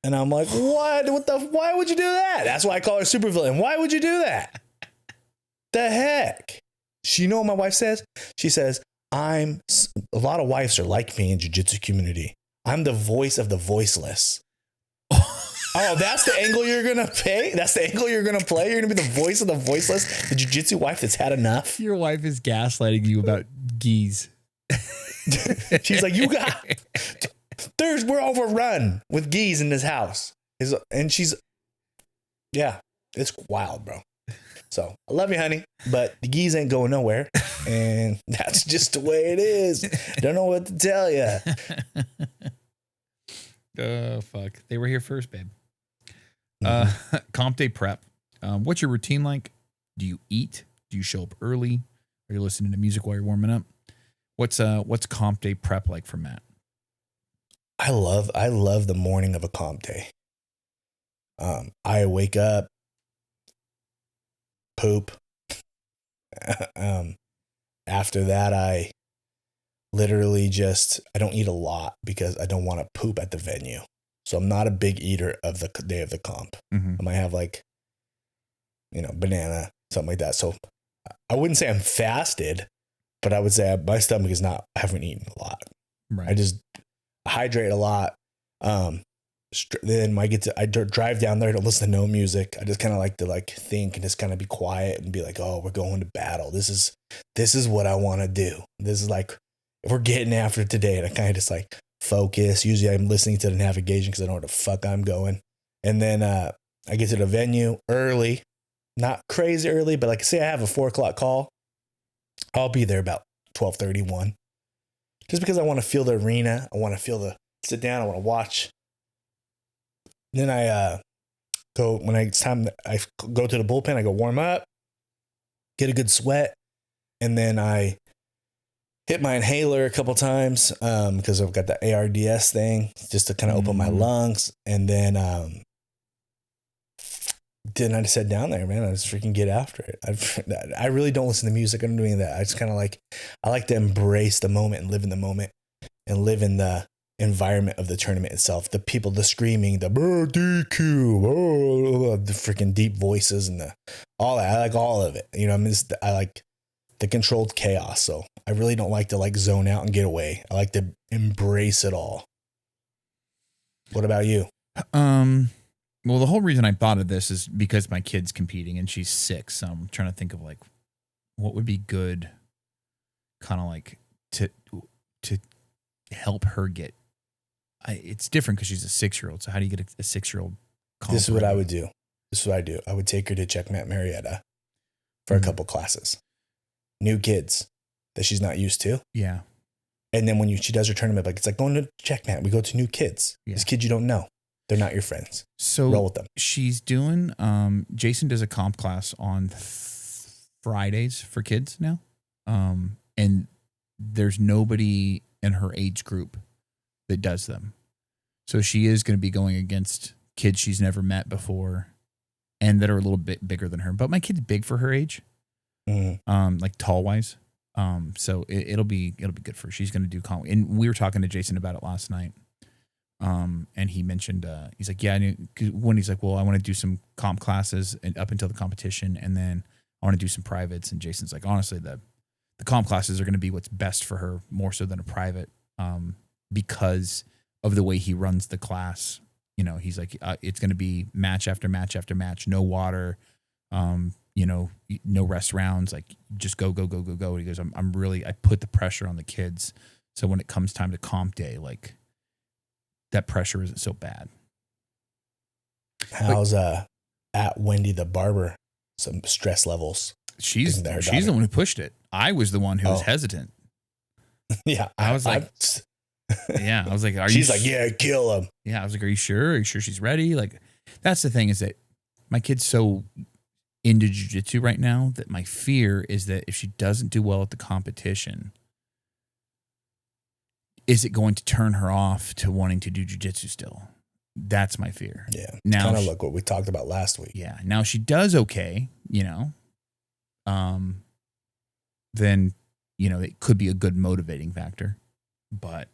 And I'm like, what? Why would you do that? That's why I call her supervillain. Why would you do that? The heck? You know what my wife says? She says, a lot of wives are like me in jiu-jitsu community. I'm the voice of the voiceless. Oh, that's the angle you're going to pay? That's the angle you're going to play? You're going to be the voice of the voiceless? The jiu-jitsu wife that's had enough? Your wife is gaslighting you about geese. She's like, we're overrun with geese in this house. And she's, yeah, it's wild, bro. So I love you, honey, but the geese ain't going nowhere. And that's just the way it is. Don't know what to tell you. Oh, fuck. They were here first, babe. Comp day prep. What's your routine like? Do you eat? Do you show up early? Are you listening to music while you're warming up? What's comp day prep like for Matt? I love the morning of a comp day. I wake up, poop. After that, I literally I don't eat a lot because I don't want to poop at the venue. So I'm not a big eater of the day of the comp. Mm-hmm. I might have banana, something like that. So I wouldn't say I'm fasted, but I would say my stomach is not, I haven't eaten a lot. Right. I just hydrate a lot. Then when I drive down there to listen to no music. I just kind of like to think and just kind of be quiet and be like, oh, we're going to battle. This is what I want to do. This is like, if we're getting after it today. And I kind of just focus. Usually I'm listening to the navigation because I don't know where the fuck I'm going. And then I get to the venue early, not crazy early, but say I have a 4:00 call. I'll be there about 12:31. Just because I want to feel the arena. I want to sit down. I want to watch. Then I it's time, I go to the bullpen, I go warm up, get a good sweat. And then I hit my inhaler a couple times because I've got the ARDS thing just to kind of open my lungs. And then I just sat down there, man. I just freaking get after it. I really don't listen to music. I don't do any of that. I just kind of I like to embrace the moment and live in the moment and live in the environment of the tournament itself. The people, the screaming, the DQ, the freaking deep voices and all that. I like all of it. I like the controlled chaos. So I really don't like to zone out and get away. I like to embrace it all. What about you? Well, the whole reason I thought of this is because my kid's competing and she's 6. So I'm trying to think of what would be good kind of to help her get. It's different because she's a 6-year-old. So how do you get a 6-year-old? This is what I would do. I would take her to Checkmate Marietta for a couple classes. New kids that she's not used to. Yeah. And then when she does her tournament, it's like going to Checkmate. We go to new kids. Yeah. These kids you don't know. They're not your friends. So roll with them. She's doing, Jason does a comp class on Fridays for kids now. And there's nobody in her age group that does them. So she is going to be going against kids she's never met before and that are a little bit bigger than her. But my kid's big for her age, tall wise. So it'll be good for her. She's going to do comp. And we were talking to Jason about it last night. And he mentioned, he's like, yeah, I knew when he's like, well, I want to do some comp classes and up until the competition. And then I want to do some privates. And Jason's like, honestly, the comp classes are going to be what's best for her more so than a private, because of the way he runs the class. You know, he's like, it's going to be match after match after match, no water, you know, no rest rounds, like just go. He goes, I put the pressure on the kids. So when it comes time to comp day, like that pressure isn't so bad. How's at Wendy the barber some stress levels? She's the one who pushed it. I was the one who was hesitant. Yeah. I was like, yeah, I was like, she's like, yeah, kill him. Yeah. I was like, are you sure she's ready? Like, that's the thing, is that my kid's so into jiu-jitsu right now that my fear is that if she doesn't do well at the competition, is it going to turn her off to wanting to do jiu-jitsu still? That's my fear. Yeah. Now kind of like what we talked about last week. Yeah. Now she does okay, you know, then, you know, it could be a good motivating factor, but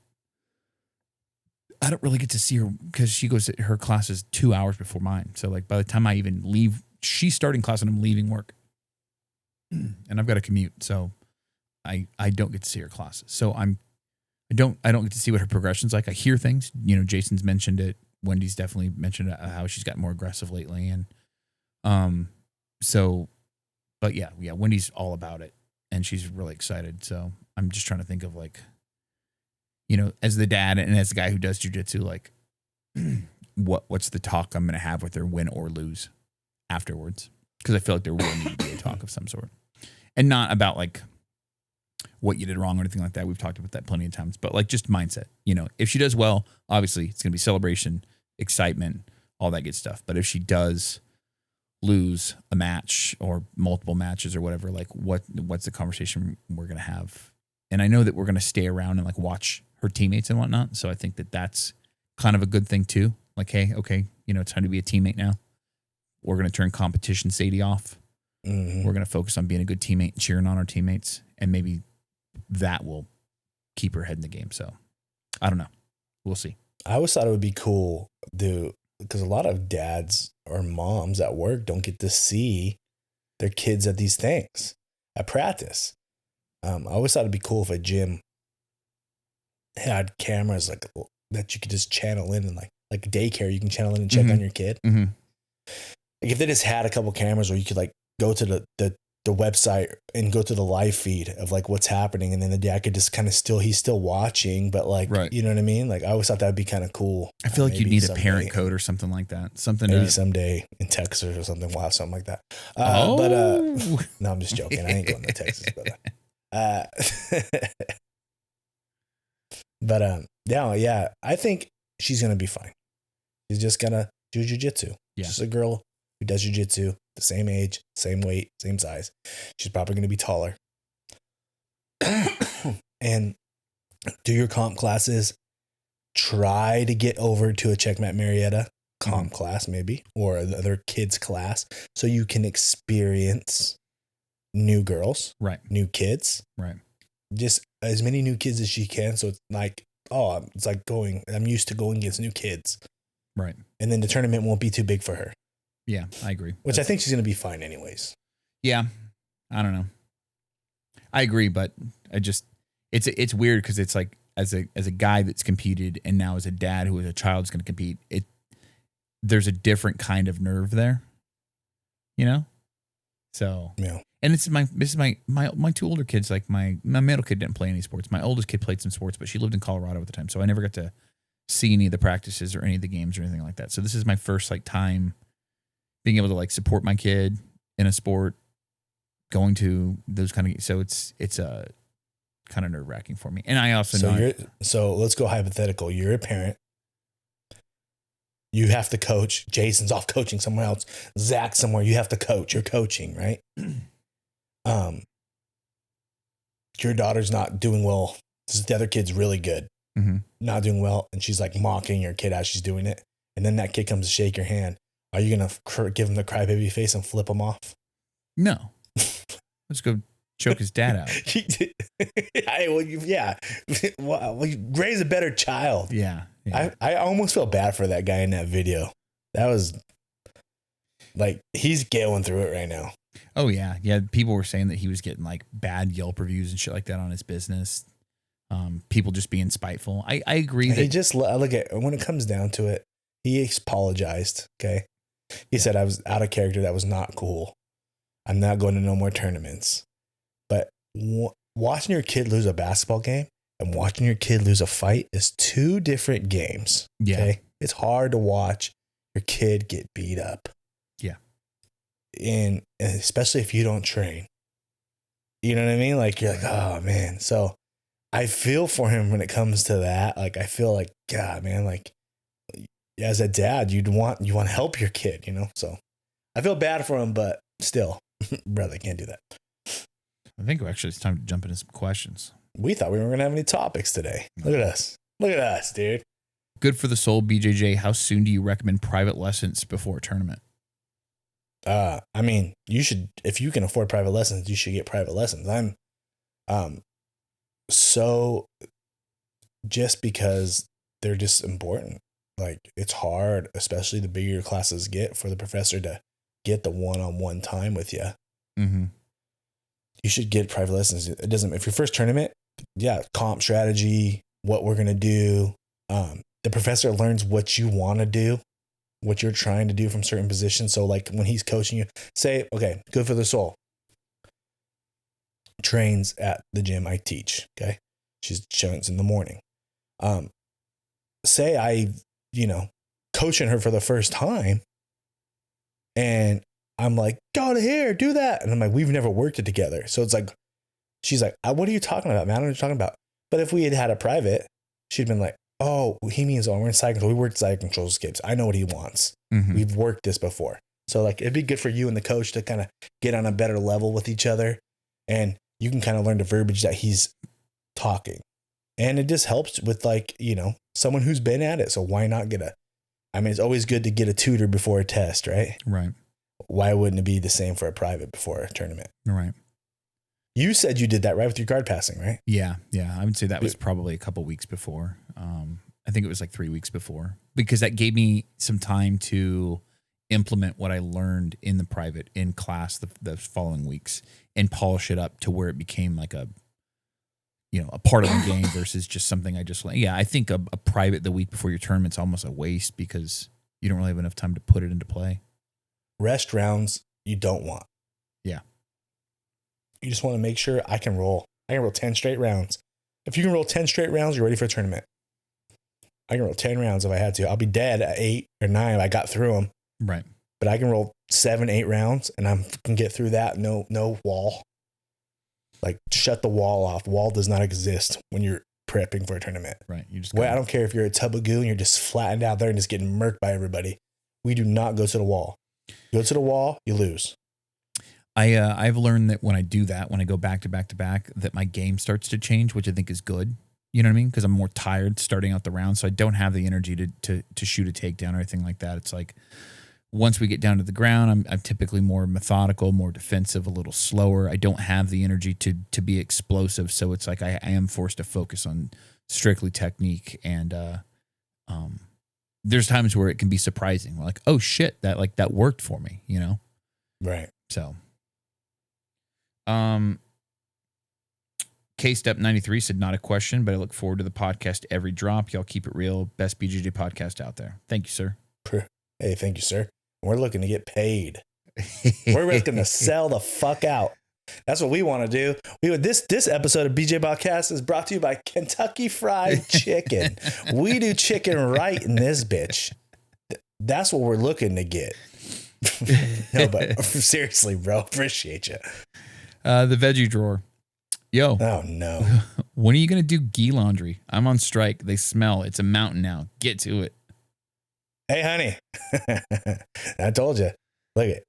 I don't really get to see her because she goes to her classes 2 hours before mine. So like by the time I even leave, she's starting class and I'm leaving work and I've got to commute. So I don't get to see her classes. So I don't get to see what her progression's like. I hear things, you know, Jason's mentioned it. Wendy's definitely mentioned how she's gotten more aggressive lately. And, so, but yeah, Wendy's all about it and she's really excited. So I'm just trying to think of like, you know, as the dad and as the guy who does jiu-jitsu, like what's the talk I'm going to have with her, win or lose afterwards? Because I feel like there will need to be a talk of some sort, and not about like what you did wrong or anything like that. We've talked about that plenty of times, but like just mindset, you know, if she does well, obviously it's going to be celebration, excitement, all that good stuff. But if she does lose a match or multiple matches or whatever, like what's the conversation we're going to have? And I know that we're going to stay around and like watch her teammates and whatnot. So I think that that's kind of a good thing too. Like, hey, okay, you know, it's time to be a teammate now. We're going to turn competition Sadie off. Mm-hmm. We're going to focus on being a good teammate and cheering on our teammates. And maybe that will keep her head in the game. So I don't know. We'll see. I always thought it would be cool, because a lot of dads or moms at work don't get to see their kids at these things at practice. I always thought it'd be cool if a gym had cameras like that you could just channel in, and like daycare, you can channel in and check on your kid. Mm-hmm. Like if they just had a couple cameras where you could like go to the website and go to the live feed of like what's happening, and then the dad could just kind of he's still watching, but like, right. You know what I mean? Like I always thought that'd be kind of cool. I feel like you'd need a parent code or something like that. Something maybe someday in Texas or something. We'll have something like that. But no, I'm just joking. I ain't going to Texas, but yeah, I think she's gonna be fine. She's just gonna do jiu-jitsu. Yeah. She's a girl who does jiu-jitsu, the same age, same weight, same size. She's probably gonna be taller. And do your comp classes. Try to get over to a Checkmate Marietta comp class, maybe, or the other kids' class, so you can experience new girls, right? New kids, right? Just as many new kids as she can. So it's like, it's like I'm used to going against new kids. Right. And then the tournament won't be too big for her. Yeah, I agree. Which I think she's going to be fine anyways. Yeah. I don't know. I agree, but it's weird because it's like as a guy that's competed and now as a dad who as a child is going to compete, there's a different kind of nerve there, you know? So, yeah. And this is my two older kids. Like my middle kid didn't play any sports. My oldest kid played some sports, but she lived in Colorado at the time. So I never got to see any of the practices or any of the games or anything like that. So this is my first like time being able to like support my kid in a sport, going to those kind of, so it's kind of nerve wracking for me. And I also know. So let's go hypothetical. You're a parent. You have to coach. Jason's off coaching somewhere else. Zach somewhere. You have to coach. You're coaching, right? Your daughter's not doing well. The other kid's really good. Mm-hmm. Not doing well. And she's like mocking your kid as she's doing it. And then that kid comes to shake your hand. Are you going to give him the crybaby face and flip him off? No. Let's go choke his dad out. Well, you raise a better child. Yeah. I almost feel bad for that guy in that video. That was like, he's going through it right now. Oh yeah. Yeah. People were saying that he was getting like bad Yelp reviews and shit like that on his business. People just being spiteful. I agree that he just look at when it comes down to it, he apologized. Okay. He said, I was out of character. That was not cool. I'm not going to no more tournaments. But watching your kid lose a basketball game and watching your kid lose a fight is two different games. Yeah. Okay. It's hard to watch your kid get beat up. Yeah. And especially if you don't train. You know what I mean? Like, you're like, oh man. So I feel for him when it comes to that. Like, I feel like, God, man, like as a dad, you want to help your kid, you know? So I feel bad for him, but still, brother, can't do that. I think actually it's time to jump into some questions. We thought we weren't going to have any topics today. Look at us. Look at us, dude. Good for the soul, BJJ. How soon do you recommend private lessons before a tournament? I mean, you should, if you can afford private lessons, you should get private lessons. So just because they're just important. Like, it's hard, especially the bigger your classes get, for the professor to get the one-on-one time with you. Mm-hmm. You should get private lessons. It doesn't, if your first tournament, comp strategy, what we're going to do. The professor learns what you want to do, what you're trying to do from certain positions. So like when he's coaching you, say, okay, good for the soul. Trains at the gym I teach. Okay. She's trains in the morning. Say I, coaching her for the first time and I'm like, go to here, do that. And I'm like, we've never worked it together. So it's like, she's like, what are you talking about, man? I don't know what you're talking about. But if we had a private, she'd been like, oh, he means, we're in side control. We worked side control escapes. I know what he wants. Mm-hmm. We've worked this before. So like, it'd be good for you and the coach to kind of get on a better level with each other. And you can kind of learn the verbiage that he's talking. And it just helps with like, someone who's been at it. So why not it's always good to get a tutor before a test, right? Right. Why wouldn't it be the same for a private before a tournament? Right. You said you did that right with your guard passing, right? Yeah. Yeah. I would say that was probably a couple weeks before. I think it was like 3 weeks before, because that gave me some time to implement what I learned in the private in class the following weeks and polish it up to where it became like a part of the game versus just something I just like. Yeah. I think a private the week before your tournament's almost a waste because you don't really have enough time to put it into play. Rest rounds you don't want. Yeah. You just want to make sure I can roll 10 straight rounds. If you can roll 10 straight rounds, you're ready for a tournament. I can roll 10 rounds if I had to. I'll be dead at 8 or 9 if I got through them. Right. But I can roll 7, 8 rounds and I can get through that. No wall. Like, shut the wall off. Wall does not exist when you're prepping for a tournament. Right. You just I don't care if you're a tub of goo and you're just flattened out there and just getting murked by everybody. We do not go to the wall. You go to the wall, you lose. I've learned that when I do that, when I go back to back to back, that my game starts to change, which I think is good. You know what I mean? Because I'm more tired starting out the round, so I don't have the energy to shoot a takedown or anything like that. It's like once we get down to the ground, I'm typically more methodical, more defensive, a little slower. I don't have the energy to be explosive, so it's like I am forced to focus on strictly technique. And there's times where it can be surprising, like, oh shit, that worked for me, Right. So. K-Step 93 said, not a question, but I look forward to the podcast every drop. Y'all keep it real. Best BJJ podcast out there. Thank you, sir. Hey, thank you, sir. We're looking to get paid. We're looking to sell the fuck out. That's what we want to do. This episode of BJ Podcast is brought to you by Kentucky Fried Chicken. We do chicken right in this bitch. That's what we're looking to get. No, but seriously, bro, appreciate you. The veggie drawer. Yo. Oh, no. When are you going to do gi laundry? I'm on strike. They smell. It's a mountain now. Get to it. Hey, honey. I told you. Look at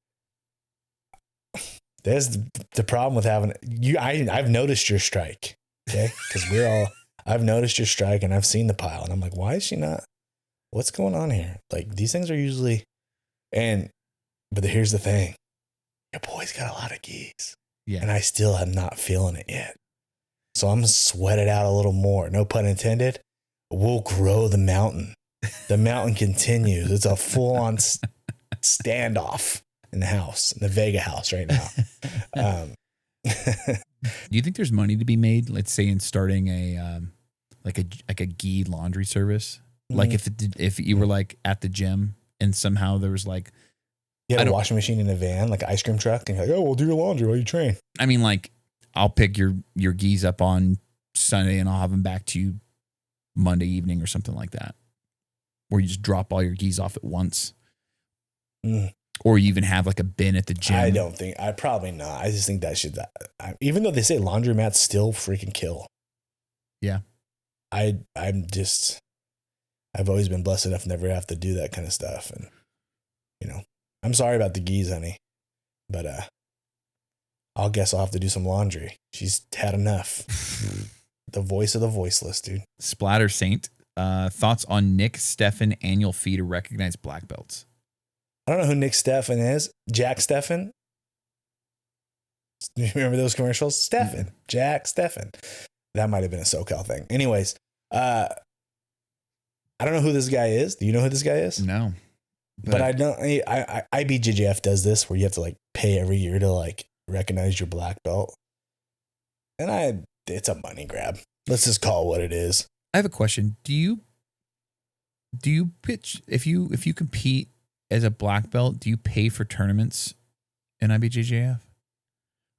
there's the problem with having you. I've noticed your strike. Okay. Because I've noticed your strike and I've seen the pile and I'm like, why is she not? What's going on here? Like, these things are usually, but here's the thing. Your boy's got a lot of gis. Yeah. And I still am not feeling it yet. So I'm going to sweat it out a little more. No pun intended. We'll grow the mountain. The mountain continues. It's a full-on standoff. in the house, in the Vega house right now. Do you think there's money to be made, let's say, in starting a like a gi laundry service? Like if you were like at the gym and somehow there was like, you had a washing machine in a van, like an ice cream truck, and you're like, oh, we'll do your laundry while you train. I mean, like, I'll pick your gis up on Sunday and I'll have them back to you Monday evening or something like that, where you just drop all your gis off at once. Or you even have like a bin at the gym. I probably not. I just think that should, even though they say laundromats still freaking kill. Yeah. I've always been blessed enough to never have to do that kind of stuff. And, you know, I'm sorry about the gis, honey, but I'll have to do some laundry. She's had enough. The voice of the voiceless, dude. Splatter Saint, thoughts on Nick Steffen annual fee to recognize black belts? I don't know who Nick Steffen is. Jack Steffen. Do you remember those commercials? Steffen. Jack Steffen. That might have been a SoCal thing. Anyways, I don't know who this guy is. Do you know who this guy is? No. But I don't. IBJJF does this where you have to like pay every year to like recognize your black belt. And it's a money grab. Let's just call it what it is. I have a question. Do you pitch if you compete as a black belt, do you pay for tournaments in IBJJF?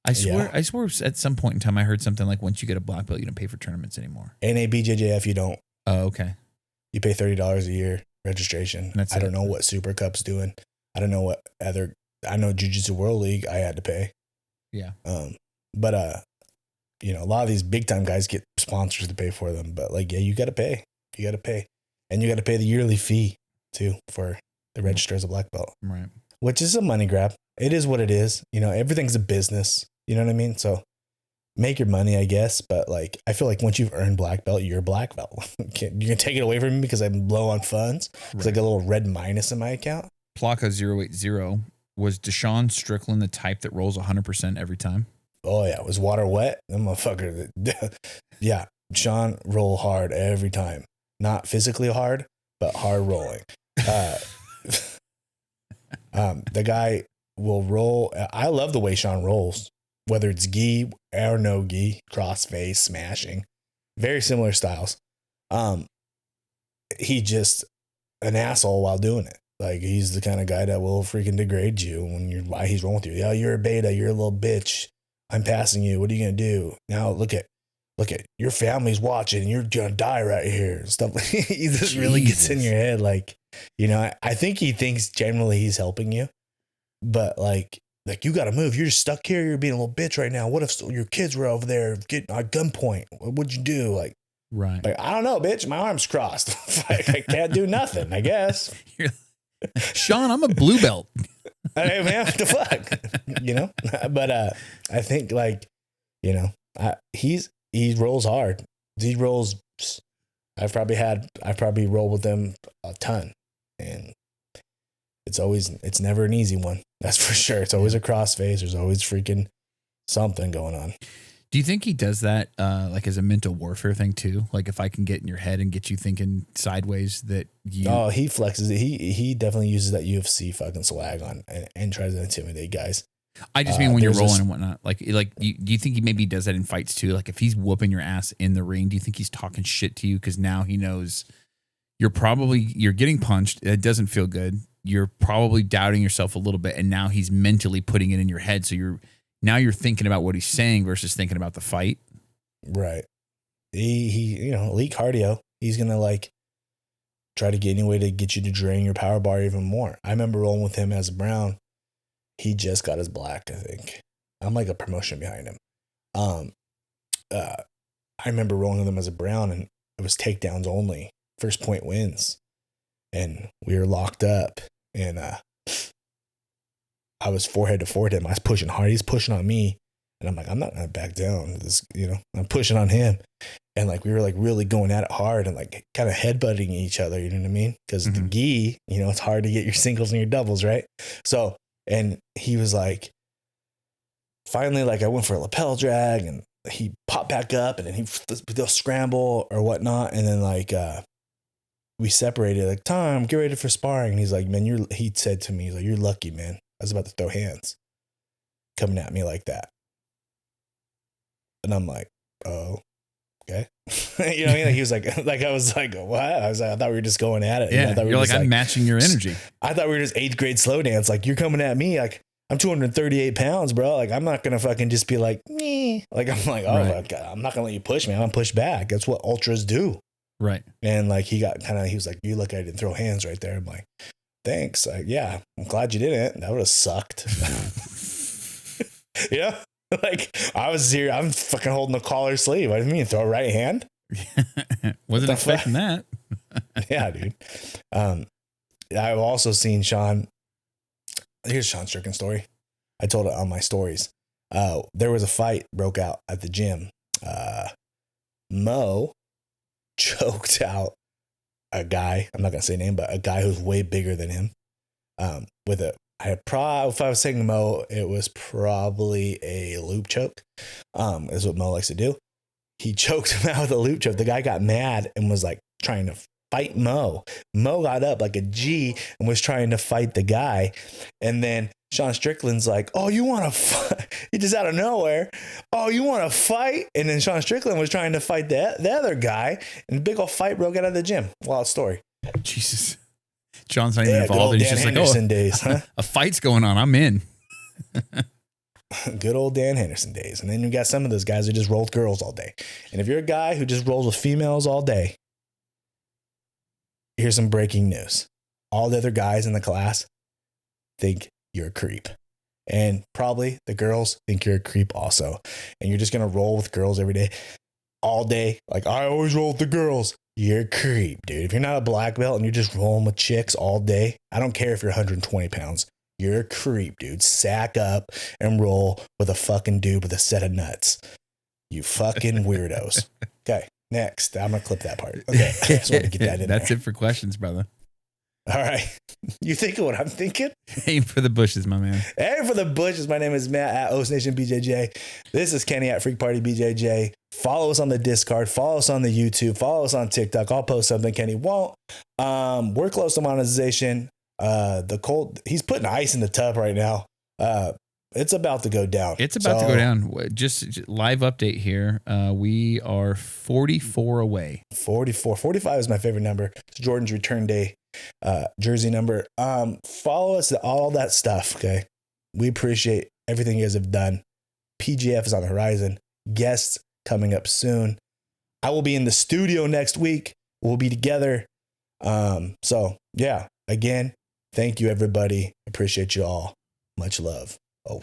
I swear at some point in time I heard something like once you get a black belt, you don't pay for tournaments anymore. NABJJF, you don't. Oh, okay. You pay $30 a year registration. I don't know what Super Cup's doing. I don't know what I know Jiu Jitsu World League I had to pay. Yeah. But you know, a lot of these big time guys get sponsors to pay for them, but like, yeah, you got to pay. And you got to pay the yearly fee too for the register as a black belt. Right. Which is a money grab. It is what it is. You know, everything's a business. You know what I mean? So make your money, I guess. But like, I feel like once you've earned black belt, you're a black belt. You can take it away from me because I'm low on funds. It's like a little red minus in my account. Plaka 080, was Sean Stickland the type that rolls 100% every time? Oh yeah. Was water wet? That motherfucker. Yeah. Sean roll hard every time. Not physically hard, but hard rolling. The guy will roll. I love the way Sean rolls, whether it's gi or no gi, crossface, smashing, very similar styles. He just an asshole while doing it. Like he's the kind of guy that will freaking degrade you when he's rolling with you. Yeah, you're a beta. You're a little bitch. I'm passing you. What are you gonna do now? Look at your family's watching. And you're gonna die right here. Stuff like he just really gets in your head. Like, you know, I think he thinks generally he's helping you, but like you got to move. You're just stuck here. You're being a little bitch right now. What if your kids were over there getting at gunpoint? What would you do? Like, right. Like, I don't know, bitch. My arm's crossed. I can't do nothing, I guess. Sean, I'm a blue belt. Hey man, what the fuck? You know? But I think like, you know, he rolls hard. He rolls. I've probably rolled with them a ton, and it's never an easy one. That's for sure. It's always a crossface. There's always freaking something going on. Do you think he does that like as a mental warfare thing too? Like if I can get in your head and get you thinking sideways that you... Oh, he flexes it. He definitely uses that UFC fucking swag on and tries to intimidate guys. I just mean when you're rolling and whatnot. Like do you think he maybe does that in fights too? Like if he's whooping your ass in the ring, do you think he's talking shit to you because now he knows you're getting punched? It doesn't feel good. You're probably doubting yourself a little bit, and now he's mentally putting it in your head. So you're thinking about what he's saying versus thinking about the fight. Right. He you know, elite cardio. He's gonna like try to get any way to get you to drain your power bar even more. I remember rolling with him as a brown. He just got his black, I think. I'm like a promotion behind him. I remember rolling with him as a brown, and it was takedowns only. First point wins. And we were locked up, and I was forehead to forehead him. I was pushing hard. He's pushing on me, and I'm like, I'm not gonna back down. I'm pushing on him, and like we were like really going at it hard and like kind of headbutting each other. You know what I mean? Because the gi, you know, it's hard to get your singles and your doubles, right? So, and he was like, finally, like I went for a lapel drag, and he popped back up, and then they'll scramble or whatnot, and then like we separated. Like, Tom, get ready for sparring. And he's like, man, he said to me, he's like, you're lucky, man. I was about to throw hands, coming at me like that. And I'm like, oh, okay. You know what I mean? Like he was like I was like, what? I thought we were just going at it. Yeah. I thought You're like, I'm matching your energy. I thought we were just 8th grade slow dance. Like you're coming at me. Like I'm 238 pounds, bro. Like I'm not going to fucking just be like, meh. Like I'm like, oh, Right. God, I'm not going to let you push me. I'm going to push back. That's what ultras do. Right. And like he was like, you look, I didn't throw hands right there. I'm like, thanks. Like, yeah, I'm glad you didn't. That would have sucked. You know? Like I was here, I'm fucking holding the collar sleeve. I didn't mean throw a right hand. Wasn't expecting that. Yeah, dude. I've also seen Sean. Here's Sean Stickland story. I told it on my stories. There was a fight broke out at the gym. Mo choked out a guy. I'm not gonna say name, but a guy who's way bigger than him. If I was saying Mo, it was probably a loop choke. Is what Mo likes to do. He choked him out with a loop choke. The guy got mad and was like trying to fight Mo. Mo got up like a G and was trying to fight the guy. And then Sean Stickland's like, oh, you want to fight? He just out of nowhere. Oh, you want to fight? And then Sean Stickland was trying to fight the other guy. And a big old fight broke out of the gym. Wild story. Jesus. John's not even involved. Good old He's Dan just Henderson like, days, huh? A fight's going on. I'm in. Good old Dan Henderson days. And then you got some of those guys who just rolled girls all day. And if you're a guy who just rolls with females all day, here's some breaking news. All the other guys in the class think you're a creep. And probably the girls think you're a creep also. And you're just going to roll with girls every day, all day. Like, I always roll with the girls. You're a creep, dude. If you're not a black belt and you're just rolling with chicks all day, I don't care if you're 120 pounds. You're a creep, dude. Sack up and roll with a fucking dude with a set of nuts. You fucking weirdos. Okay, next. I'm going to clip that part. Okay, I just wanted to get that in That's there. it for questions, brother. All right. You thinking what I'm thinking? Aim for the bushes, my man. Hey, for the bushes. My name is Matt at Oast Nation BJJ. This is Kenny at Freak Party BJJ. Follow us on the Discord. Follow us on the YouTube. Follow us on TikTok. I'll post something Kenny won't. We're close to monetization. He's putting ice in the tub right now. It's about to go down. It's about to go down. Just live update here. We are 44 away. 44. 45 is my favorite number. It's Jordan's return day jersey number. Follow us, all that stuff. Okay. We appreciate everything you guys have done. PGF is on the horizon. Guests coming up soon. I will be in the studio next week. We'll be together. So yeah, again, thank you everybody. Appreciate you all. Much love. Oh.